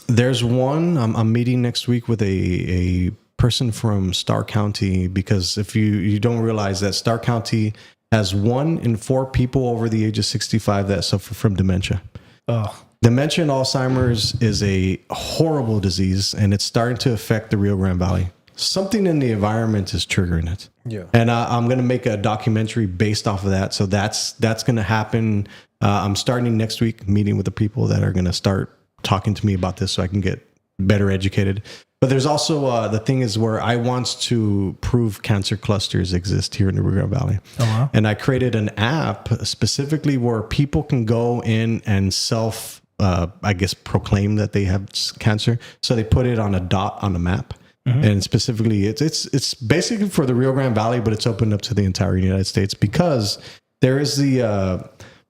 Speaker 3: There's one I'm meeting next week with a person from Starr County, because if you don't realize that Starr County has 1 in 4 people over the age of 65 that suffer from dementia.
Speaker 1: Oh.
Speaker 3: Dementia and Alzheimer's is a horrible disease, and it's starting to affect the Rio Grande Valley. Something in the environment is triggering it. Yeah. And I'm going to make a documentary based off of that. So that's going to happen. I'm starting next week, meeting with the people that are going to start talking to me about this so I can get better educated. But there's also the thing is where I want to prove cancer clusters exist here in the Rio Grande Valley. Oh, wow. And I created an app specifically where people can go in and proclaim that they have cancer. So they put it on a dot on the map. Mm-hmm. And specifically, it's basically for the Rio Grande Valley, but it's opened up to the entire United States because there is the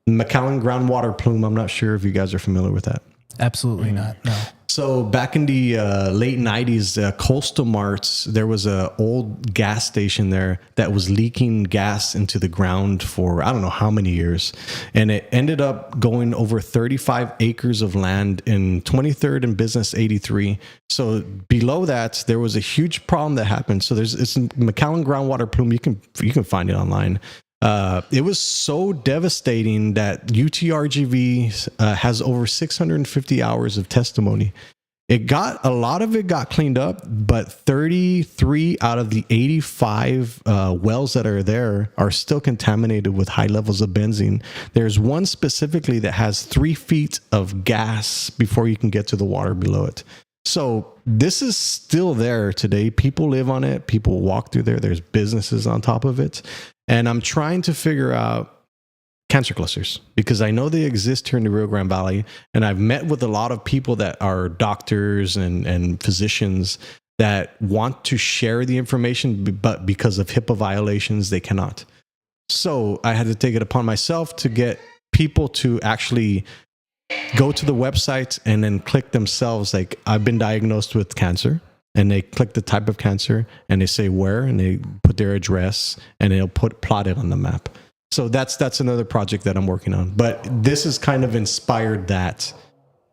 Speaker 3: McAllen groundwater plume. I'm not sure if you guys are familiar with that.
Speaker 1: Absolutely not. No.
Speaker 3: So back in the late 90s, Coastal Marts, there was an old gas station there that was leaking gas into the ground for I don't know how many years. And it ended up going over 35 acres of land in 23rd and Business 83. So below that, there was a huge problem that happened. So it's McAllen groundwater plume. You can find it online. It was so devastating that UTRGV has over 650 hours of testimony. A lot of it got cleaned up, but 33 out of the 85 wells that are there are still contaminated with high levels of benzene. There's one specifically that has 3 feet of gas before you can get to the water below it. So this is still there today. People live on it. People walk through there. There's businesses on top of it. And I'm trying to figure out cancer clusters because I know they exist here in the Rio Grande Valley. And I've met with a lot of people that are doctors and physicians that want to share the information, but because of HIPAA violations, they cannot. So I had to take it upon myself to get people to actually go to the website and then click themselves like, I've been diagnosed with cancer. And they click the type of cancer and they say where and they put their address and they'll plot it on the map. So that's another project that I'm working on. But this has kind of inspired that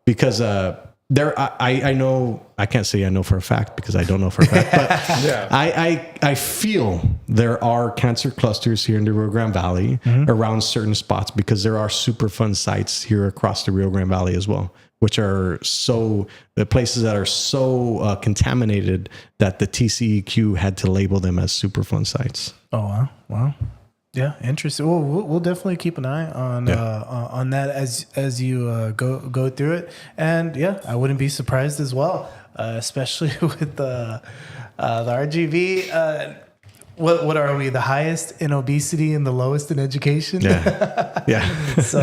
Speaker 3: because I know, I can't say I know for a fact because I don't know for a fact, but yeah. I feel there are cancer clusters here in the Rio Grande Valley around certain spots because there are Superfund sites here across the Rio Grande Valley as well, which are the places that are so contaminated that the TCEQ had to label them as Superfund sites.
Speaker 1: Oh, wow. Yeah, interesting. Well, we'll definitely keep an eye on that as you go through it, and yeah, I wouldn't be surprised as well, especially with the RGV. What are we? The highest in obesity and the lowest in education.
Speaker 3: Yeah.
Speaker 1: So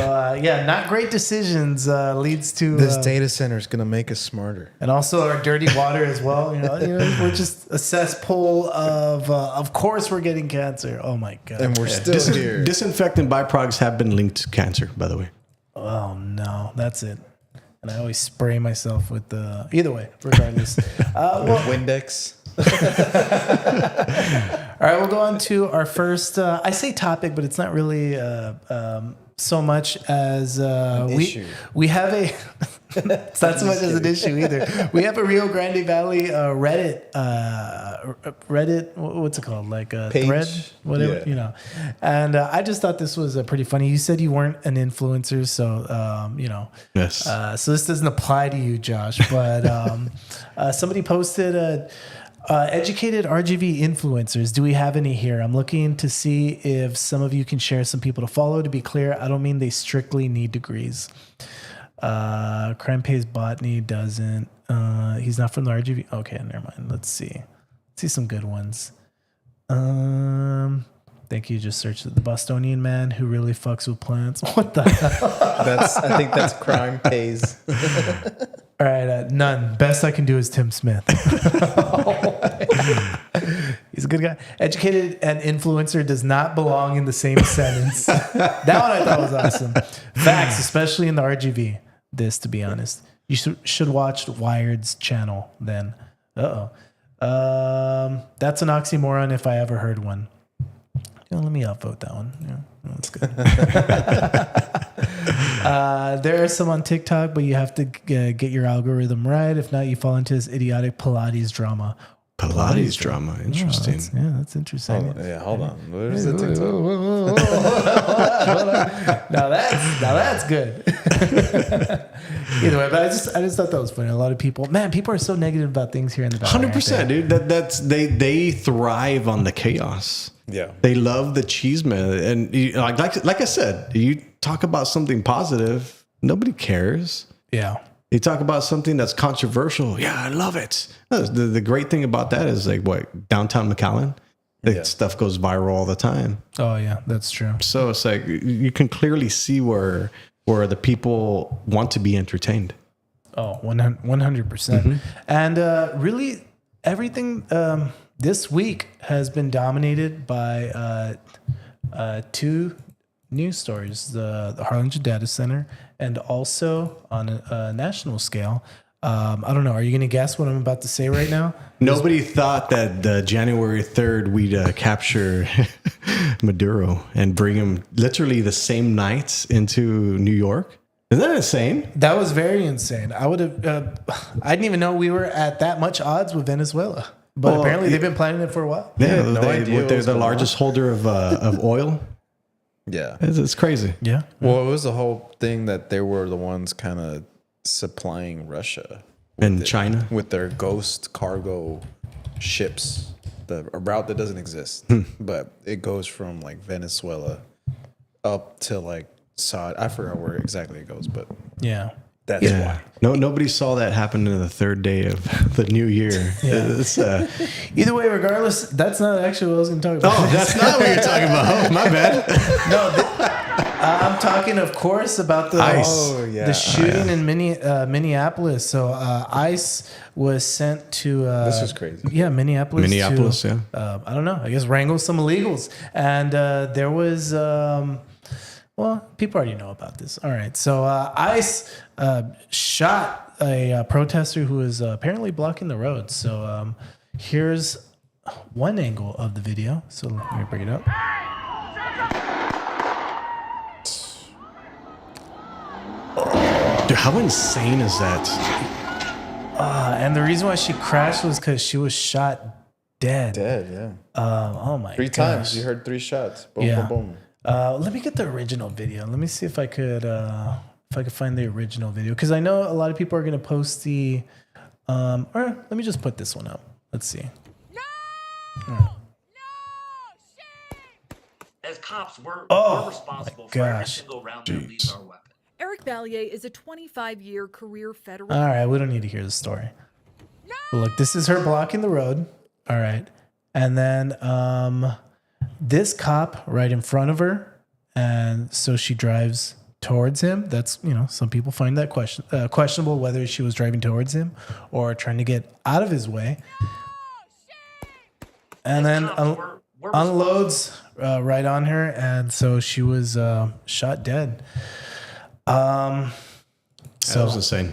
Speaker 1: not great decisions leads to
Speaker 4: this data center is gonna make us smarter,
Speaker 1: and also our dirty water as well. You know, we're just a cesspool of course we're getting cancer. Oh my god!
Speaker 4: And we're still here.
Speaker 3: Disinfectant byproducts have been linked to cancer, by the way.
Speaker 1: Oh no, that's it. And I always spray myself with the. Either way, regardless.
Speaker 4: Windex.
Speaker 1: All right, we'll go on to our first. I say topic, but it's not really so much as we have a. It's not so much as an issue either. We have a Rio Grande Valley Reddit. What's it called? Like a
Speaker 4: page?
Speaker 1: Thread, whatever you know. And I just thought this was pretty funny. You said you weren't an influencer, so
Speaker 3: Yes.
Speaker 1: So this doesn't apply to you, Josh. But somebody posted educated RGV influencers. Do we have any here? I'm looking to see if some of you can share some people to follow. To be clear, I don't mean they strictly need degrees. Crime Pays Botany doesn't. He's not from the RGV. Okay, never mind. Let's see some good ones. Think you just searched the Bostonian man who really fucks with plants. What the hell?
Speaker 4: I think that's Crime Pays.
Speaker 1: All right, none. Best I can do is Tim Smith. He's a good guy. Educated and influencer does not belong in the same sentence. That one I thought was awesome. Facts, especially in the RGV. This, to be honest, you should watch Wired's channel then. That's an oxymoron if I ever heard one. Let me upvote that one. Yeah, that's good. There are some on TikTok, but you have to get your algorithm right. If not, you fall into this idiotic Pilates drama.
Speaker 3: Pilates drama. Interesting.
Speaker 1: That's interesting.
Speaker 4: Hold on. Where's the TikTok?
Speaker 1: Now that's good. Either way, but I just thought that was funny. A lot of people are so negative about things here in the Valley.
Speaker 3: 100%, dude. They thrive on the chaos.
Speaker 4: Yeah,
Speaker 3: they love the cheeseman, and like I said, you talk about something positive, nobody cares.
Speaker 1: Yeah.
Speaker 3: You talk about something that's controversial. Yeah, I love it. The great thing about that is downtown McAllen, stuff goes viral all the time.
Speaker 1: Oh yeah, that's true.
Speaker 3: So it's like you can clearly see where the people want to be entertained.
Speaker 1: Oh, 100%. And really everything this week has been dominated by two news stories: the Harlingen Data Center, and also on a national scale. I don't know. Are you going to guess what I'm about to say right now?
Speaker 3: Nobody thought that January 3rd we'd capture Maduro and bring him literally the same night into New York. Isn't that insane?
Speaker 1: That was very insane. I would have. I didn't even know we were at that much odds with Venezuela. But apparently they've been planning it for a while.
Speaker 3: Yeah, they're the largest holder of oil.
Speaker 4: Yeah.
Speaker 3: It's crazy.
Speaker 1: Yeah.
Speaker 4: Well, it was the whole thing that they were the ones kind of supplying Russia
Speaker 3: and China
Speaker 4: with their ghost cargo ships, a route that doesn't exist, but it goes from like Venezuela up to like Saudi. I forgot where exactly it goes, but
Speaker 1: yeah.
Speaker 4: That's why.
Speaker 3: Nobody saw that happen on the third day of the new year.
Speaker 1: Either way, regardless, that's not actually what I was going to talk about.
Speaker 3: Oh, that's not what you're talking about. Oh, my bad.
Speaker 1: No, I'm talking, of course, about the
Speaker 3: ICE.
Speaker 1: The shooting in Minneapolis. So ICE was sent to.
Speaker 4: This is crazy.
Speaker 1: Yeah, Minneapolis.
Speaker 3: To,
Speaker 1: I don't know. I guess wrangle some illegals, and there was. Well, people already know about this. All right. So ICE shot a protester who was apparently blocking the road. So here's one angle of the video. So let me bring it up.
Speaker 3: Dude, how insane is that?
Speaker 1: And the reason why she crashed was because she was shot dead.
Speaker 4: Yeah.
Speaker 1: Oh my god.
Speaker 4: 3 times. You heard 3 shots. Boom,
Speaker 1: Yeah.
Speaker 4: boom, boom.
Speaker 1: Let me get the original video. Let me see if I could find the original video, because I know a lot of people are gonna post the. Or let me just put this one up. Let's see.
Speaker 11: As cops, we're responsible for every
Speaker 1: gosh.
Speaker 11: single round that leaves our weapon.
Speaker 12: Eric Vallier is a 25-year career federal.
Speaker 1: All right, we don't need to hear the story. Look, this is her blocking the road. All right, and then this cop right in front of her, and so she drives towards him. That's, some people find that questionable whether she was driving towards him or trying to get out of his way. And then unloads right on her, and so she was shot dead.
Speaker 3: That was insane.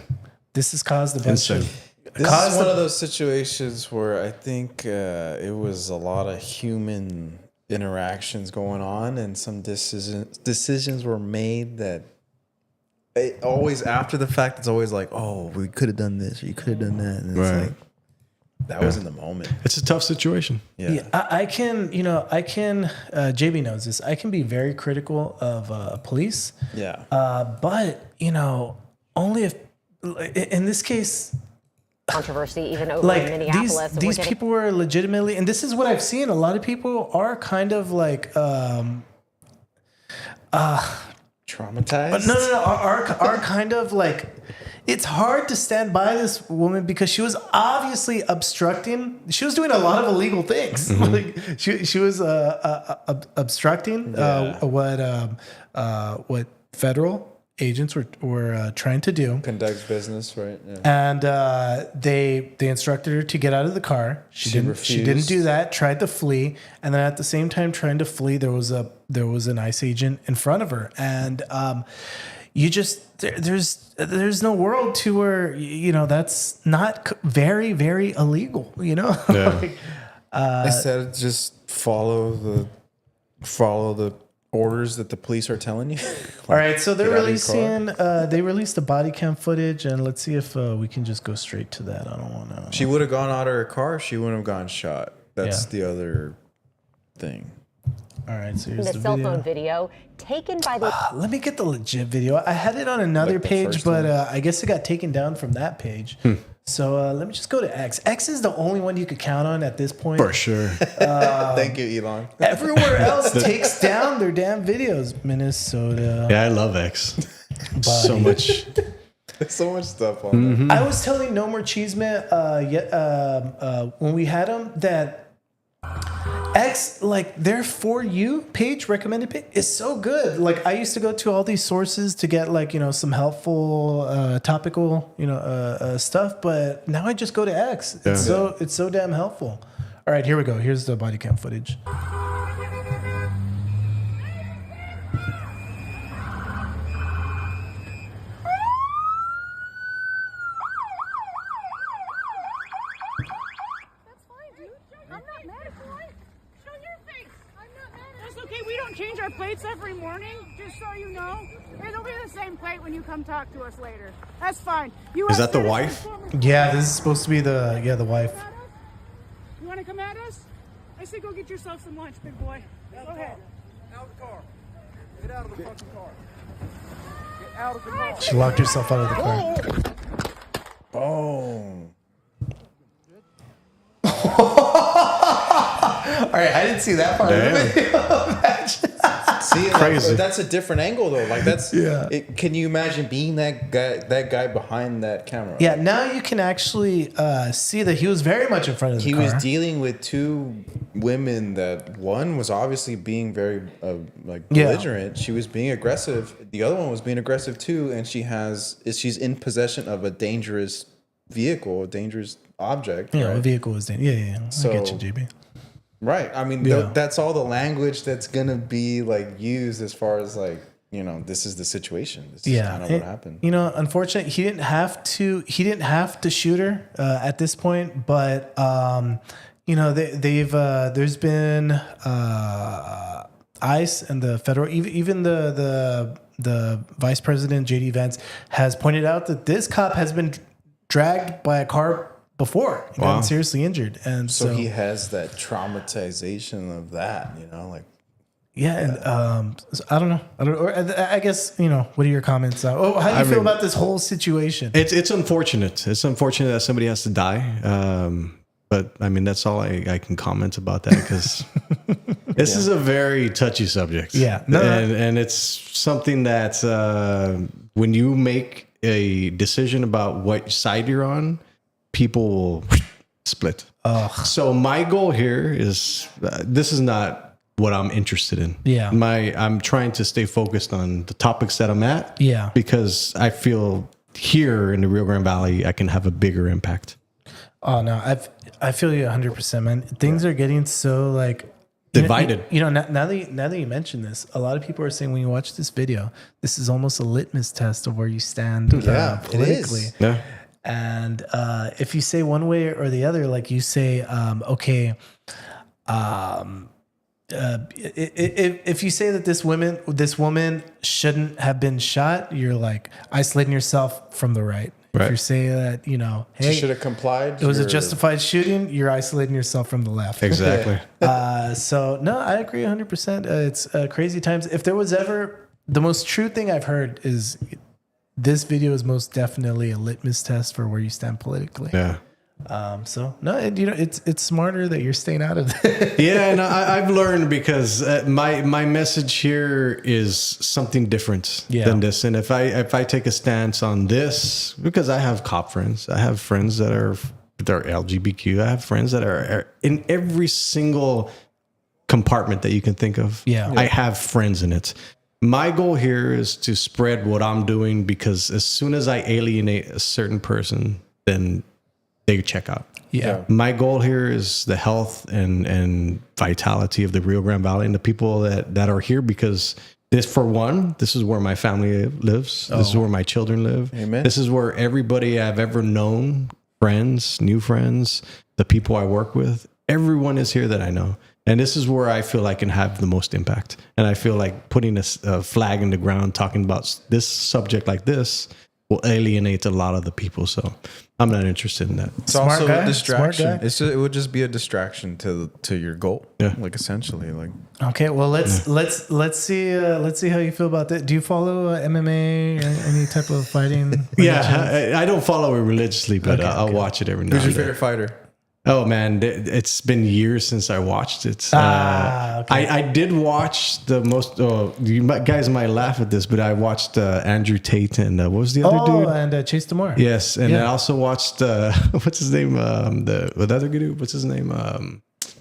Speaker 1: This has caused a bunch
Speaker 3: Insane.
Speaker 1: of.
Speaker 4: This is one of those situations where I think it was a lot of human interactions going on, and some decisions were made that always after the fact. It's always like, oh, we could have done this, or you could have done that, and it's like that was in the moment.
Speaker 3: It's a tough situation.
Speaker 1: Yeah, I can. JB knows this. I can be very critical of police.
Speaker 4: Yeah.
Speaker 1: But only if, in this case,
Speaker 13: controversy even over in Minneapolis.
Speaker 1: These people were legitimately, and this is what I've seen. A lot of people are kind of like
Speaker 4: traumatized.
Speaker 1: No. Are kind of like. It's hard to stand by this woman because she was obviously obstructing. She was doing a lot of illegal things.
Speaker 3: Mm-hmm.
Speaker 1: Like she was obstructing what federal agents were trying to do.
Speaker 4: Conduct business, right? Yeah.
Speaker 1: And they instructed her to get out of the car. She didn't do that. Tried to flee, and then at the same time trying to flee, there was an ICE agent in front of her, and there's no world to where that's not very, very illegal.
Speaker 3: Yeah.
Speaker 1: Like,
Speaker 4: just follow the orders that the police are telling you.
Speaker 1: All right, so they're releasing. They released the body cam footage, and let's see if we can just go straight to that. I don't want to.
Speaker 4: She would have gone out of her car. She wouldn't have gotten shot. That's the other thing.
Speaker 1: All right, so here's
Speaker 13: the
Speaker 1: the
Speaker 13: cell
Speaker 1: video.
Speaker 13: phone video taken by the.
Speaker 1: Let me get the legit video. I had it on another page, but I guess it got taken down from that page. So let me just go to X. X is the only one you could count on at this point.
Speaker 3: For sure.
Speaker 4: Thank you, Elon.
Speaker 1: Everywhere else takes down their damn videos. Minnesota.
Speaker 3: Yeah, I love X. So much.
Speaker 4: There's so much stuff on
Speaker 1: I was telling No More Cheeseman when we had him that X, like their For You page, recommended page, is so good. Like I used to go to all these sources to get some helpful topical stuff, but now I just go to X. It's so damn helpful. All right, here we go. Here's the body cam footage.
Speaker 7: Change our plates every morning, just so you know. It'll be the same plate when you come talk to us later. That's fine.
Speaker 3: Is that the wife?
Speaker 1: Yeah, this is supposed to be the wife.
Speaker 7: You want to come at us? I say go get yourself some lunch, big boy. Go ahead. Out of the car. Get out of the fucking car. Get out of the car.
Speaker 1: She locked herself out of the car.
Speaker 4: Boom.
Speaker 1: All right, I didn't see that part of the video.
Speaker 4: See,
Speaker 3: crazy.
Speaker 4: That's a different angle though. Like that's can you imagine being that guy behind that camera?
Speaker 1: Yeah, now you can actually see that he was very much in front of the car.
Speaker 4: He was dealing with 2 women that one was obviously being very belligerent. She was being aggressive. The other one was being aggressive too, and she's in possession of a dangerous vehicle, a dangerous object.
Speaker 1: Yeah,
Speaker 4: right?
Speaker 1: a vehicle was dangerous. Yeah.
Speaker 4: So,
Speaker 1: I get you, JB.
Speaker 4: Right. I mean, that's all the language that's gonna be used as far as this is the situation. This is kind of what happened.
Speaker 1: Unfortunately, he didn't have to shoot her at this point, but there's been ICE and the federal, even the the vice president, JD Vance, has pointed out that this cop has been dragged by a car before, gotten seriously injured, and
Speaker 4: so he has that traumatization of that, like.
Speaker 1: Yeah, and I don't know. I guess, what are your comments? How do you feel about this whole situation?
Speaker 3: It's unfortunate. It's unfortunate that somebody has to die. But I mean, that's all I can comment about that, because this is a very touchy subject.
Speaker 1: Yeah.
Speaker 3: And it's something that when you make a decision about what side you're on, people will split. So my goal here is, this is not what I'm interested in.
Speaker 1: Yeah.
Speaker 3: I'm trying to stay focused on the topics that I'm at.
Speaker 1: Yeah.
Speaker 3: Because I feel here in the Rio Grande Valley, I can have a bigger impact.
Speaker 1: Oh no, I feel you 100%, man. Things are getting so like
Speaker 3: divided.
Speaker 1: Now that you mention this, a lot of people are saying when you watch this video, this is almost a litmus test of where you stand politically.
Speaker 3: It is. Yeah.
Speaker 1: And if you say one way or the other, like you say, if you say that this woman shouldn't have been shot, you're like isolating yourself from the right. If you're saying that, hey,
Speaker 4: she should have complied.
Speaker 1: It was a justified shooting. You're isolating yourself from the left.
Speaker 3: Exactly.
Speaker 1: So no, I agree 100%. It's crazy times. If there was ever, the most true thing I've heard is this video is most definitely a litmus test for where you stand politically.
Speaker 3: Yeah.
Speaker 1: So no, it's smarter that you're staying out of it.
Speaker 3: Yeah, and I've learned, because my message here is something different than this. And if I take a stance on this, because I have cop friends, I have friends that are LGBTQ, I have friends that are in every single compartment that you can think of.
Speaker 1: Yeah.
Speaker 3: I have friends in it. My goal here is to spread what I'm doing, because as soon as I alienate a certain person, then they check out.
Speaker 1: Yeah.
Speaker 3: My goal here is the health and vitality of the Rio Grande Valley and the people that are here, because this is where my family lives. This is where my children live.
Speaker 4: Amen.
Speaker 3: This is where everybody I've ever known, friends, new friends, the people I work with, everyone is here that I know. And this is where I feel I can have the most impact. And I feel like putting a flag in the ground, talking about this subject like this, will alienate a lot of the people. So I'm not interested in that.
Speaker 4: It's also a distraction. It would just be a distraction to your goal.
Speaker 3: Yeah.
Speaker 4: Like essentially, like.
Speaker 1: Okay, well let's see how you feel about that. Do you follow MMA or any type of fighting?
Speaker 3: Yeah, I don't follow it religiously, but I'll watch it every now and then.
Speaker 4: Who's your favorite fighter?
Speaker 3: Oh man, it's been years since I watched it.
Speaker 1: Okay.
Speaker 3: I did watch the most. Guys might laugh at this, but I watched Andrew Tate and what was the other dude?
Speaker 1: And Chase Demore.
Speaker 3: Yes, and I also watched what's his name? The other dude. What's his name?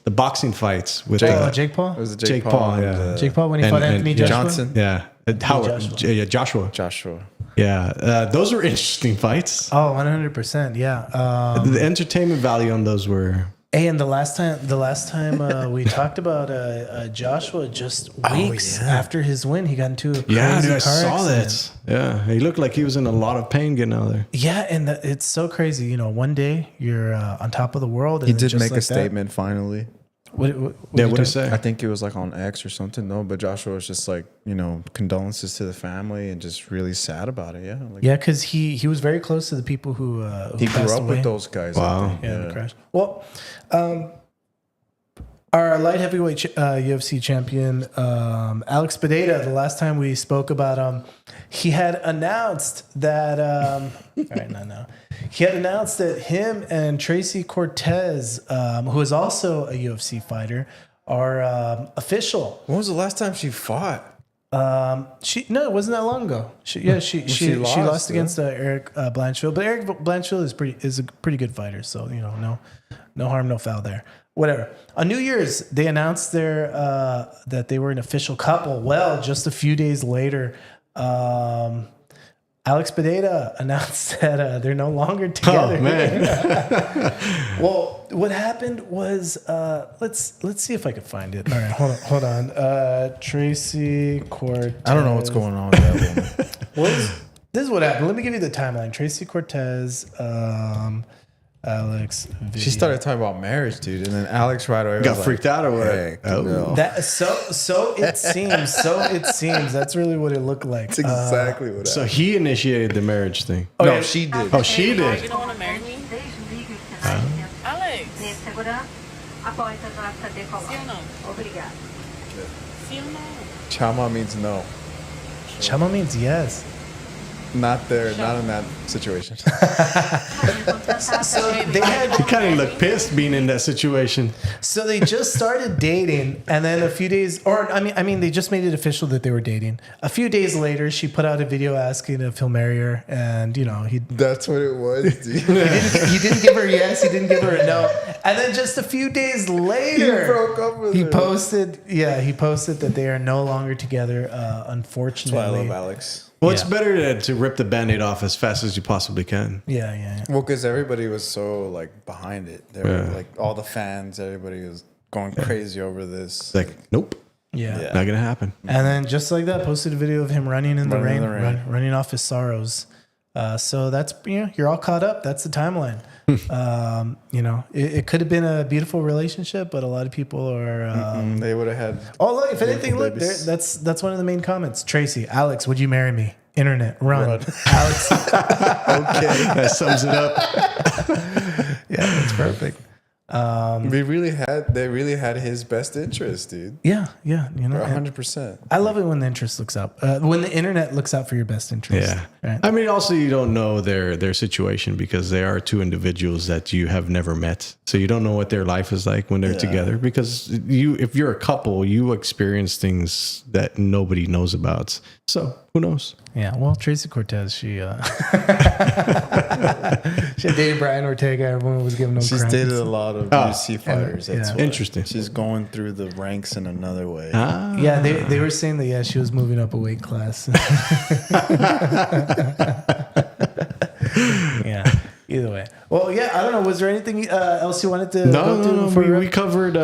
Speaker 3: The boxing fights with
Speaker 1: Jake Paul.
Speaker 4: It was
Speaker 3: Jake Paul. Yeah,
Speaker 1: Jake Paul when he fought Anthony
Speaker 3: Johnson. Yeah, Joshua. Yeah, those were interesting fights.
Speaker 1: Oh, 100%. Yeah.
Speaker 3: The entertainment value on those were.
Speaker 1: Hey, and the last time we talked about Joshua, just weeks after his win, he got into a crazy car accident.
Speaker 3: Yeah, he looked like he was in a lot of pain getting out of there.
Speaker 1: Yeah, and it's so crazy. One day you're on top of the world. And
Speaker 4: he did
Speaker 1: just
Speaker 4: make
Speaker 1: like
Speaker 4: a statement finally.
Speaker 1: What
Speaker 3: did he say?
Speaker 4: I think it was like on X or something. No, but Joshua was just like, condolences to the family and just really sad about it. Yeah.
Speaker 1: Because he was very close to the people who
Speaker 4: he grew up
Speaker 1: away.
Speaker 4: with those guys.
Speaker 3: Wow.
Speaker 1: Yeah, the crash. Well, our light heavyweight UFC champion, Alex Pineda, the last time we spoke about him, he had announced that he had announced that him and Tracy Cortez, who is also a UFC fighter, are official.
Speaker 4: When was the last time she fought?
Speaker 1: It wasn't that long ago. She lost against Eric Blanchfield, but Eric Blanchfield is a pretty good fighter, so no harm, no foul there. Whatever. On New Year's, they announced that they were an official couple. Well, just a few days later, Alex Pineda announced that they're no longer together.
Speaker 3: Oh man!
Speaker 1: Well, what happened was let's see if I can find it. All right, hold on. Tracy Cortez.
Speaker 4: I don't know what's going on with that woman.
Speaker 1: This is what happened. Let me give you the timeline. Tracy Cortez Alex video.
Speaker 4: She started talking about marriage, dude, and then Alex right away
Speaker 3: got freaked out or what?
Speaker 4: Hey, no.
Speaker 1: That so it seems. That's really what it looked like.
Speaker 4: That's exactly what.
Speaker 3: So he initiated the marriage thing.
Speaker 1: Oh,
Speaker 4: No,
Speaker 1: yeah.
Speaker 4: she did.
Speaker 3: Oh, she did.
Speaker 14: You don't want to marry me? Alex.
Speaker 4: Chama means no.
Speaker 1: Chama means yes.
Speaker 4: Not there, not in that situation.
Speaker 1: So they had.
Speaker 3: He kind of looked pissed being in that situation.
Speaker 1: So they just started dating, and then a few days, or I mean, they just made it official that they were dating. A few days later, she put out a video asking if he'll marry her, and he.
Speaker 4: That's what it was, dude.
Speaker 1: He didn't give her a yes. He didn't give her a no. And then just a few days later,
Speaker 4: He broke up with her.
Speaker 1: posted. Yeah, he posted that they are no longer together. Unfortunately,
Speaker 4: That's why I love Alex.
Speaker 3: Well, it's better to rip the Band-Aid off as fast as you possibly can.
Speaker 1: Yeah.
Speaker 4: Well, because everybody was so like behind it. They were like all the fans. Everybody was going crazy over this.
Speaker 3: It's like, nope.
Speaker 1: Yeah.
Speaker 3: Not gonna happen.
Speaker 1: And then just like that, posted a video of him running in the rain. Running off his sorrows. So that's you're all caught up. That's the timeline. It could have been a beautiful relationship, but a lot of people are.
Speaker 4: They would have had.
Speaker 1: Oh look! If anything, look there. That's one of the main comments. Tracy, Alex, would you marry me? Internet, run. Alex.
Speaker 3: Okay, that sums it up.
Speaker 1: Yeah, that's perfect.
Speaker 4: They really had his best interest, dude.
Speaker 1: Yeah,
Speaker 4: 100%.
Speaker 1: I love it when the interest looks out. When the internet looks out for your best interest.
Speaker 3: Yeah.
Speaker 1: Right?
Speaker 3: I mean, also you don't know their situation because they are two individuals that you have never met. So you don't know what their life is like when they're together. Because if you're a couple, you experience things that nobody knows about. So who knows?
Speaker 1: Yeah. Well, Tracy Cortez, she dated Brian Ortega. Everyone was giving no
Speaker 4: She's
Speaker 1: credit.
Speaker 4: dated a lot of UFC fighters. That's why.
Speaker 3: Interesting.
Speaker 4: She's going through the ranks in another way.
Speaker 1: Yeah, they were saying that she was moving up a weight class. Yeah. Either way. Well, yeah, I don't know. Was there anything else you wanted to go through?
Speaker 3: No. We covered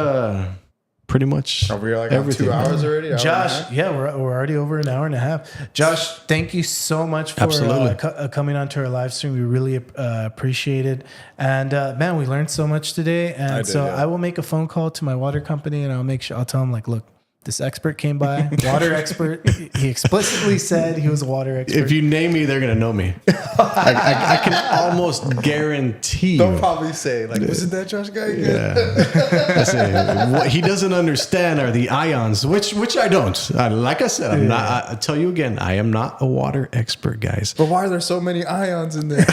Speaker 3: pretty much.
Speaker 4: Are we like
Speaker 3: everything.
Speaker 4: on 2 hours already?
Speaker 1: Josh, we're already over an hour and a half. Josh, thank you so much for coming onto our live stream. We really appreciate it. And man, we learned so much today. And I will make a phone call to my water company, and I'll tell them like, look, this expert came by, water expert. He explicitly said he was a water expert.
Speaker 3: If you name me, they're gonna know me. I can almost guarantee.
Speaker 4: They'll probably say like, "Wasn't that Josh guy again?"
Speaker 3: Yeah. I say, what he doesn't understand are the ions, which I don't. Like I said, I'm not. I tell you again, I am not a water expert, guys.
Speaker 4: But why are there so many ions in there?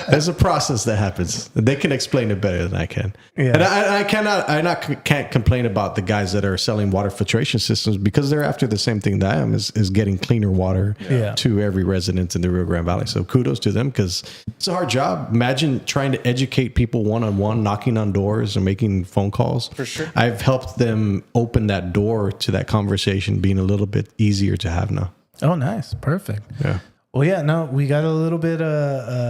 Speaker 3: There's a process that happens. They can explain it better than I can. Yeah. And I can't complain about the guys that are selling water filtration systems because they're after the same thing that I am is getting cleaner water to every resident in the Rio Grande Valley. So kudos to them because it's a hard job. Imagine trying to educate people one-on-one, knocking on doors and making phone calls. For sure. I've helped them open that door to that conversation being a little bit easier to have now.
Speaker 1: Oh, nice. Perfect.
Speaker 3: Yeah.
Speaker 1: Well, yeah, no, we got a little bit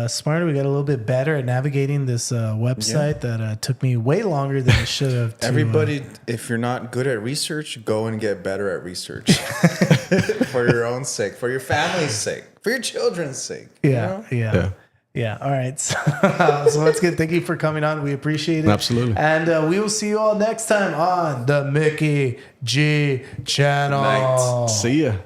Speaker 1: smarter. We got a little bit better at navigating this website that took me way longer than it should have.
Speaker 4: Everybody, if you're not good at research, go and get better at research. For your own sake, for your family's sake, for your children's sake.
Speaker 1: Yeah. All right. So once again, thank you for coming on. We appreciate it.
Speaker 3: Absolutely.
Speaker 1: And we will see you all next time on the Micky G channel.
Speaker 3: See ya.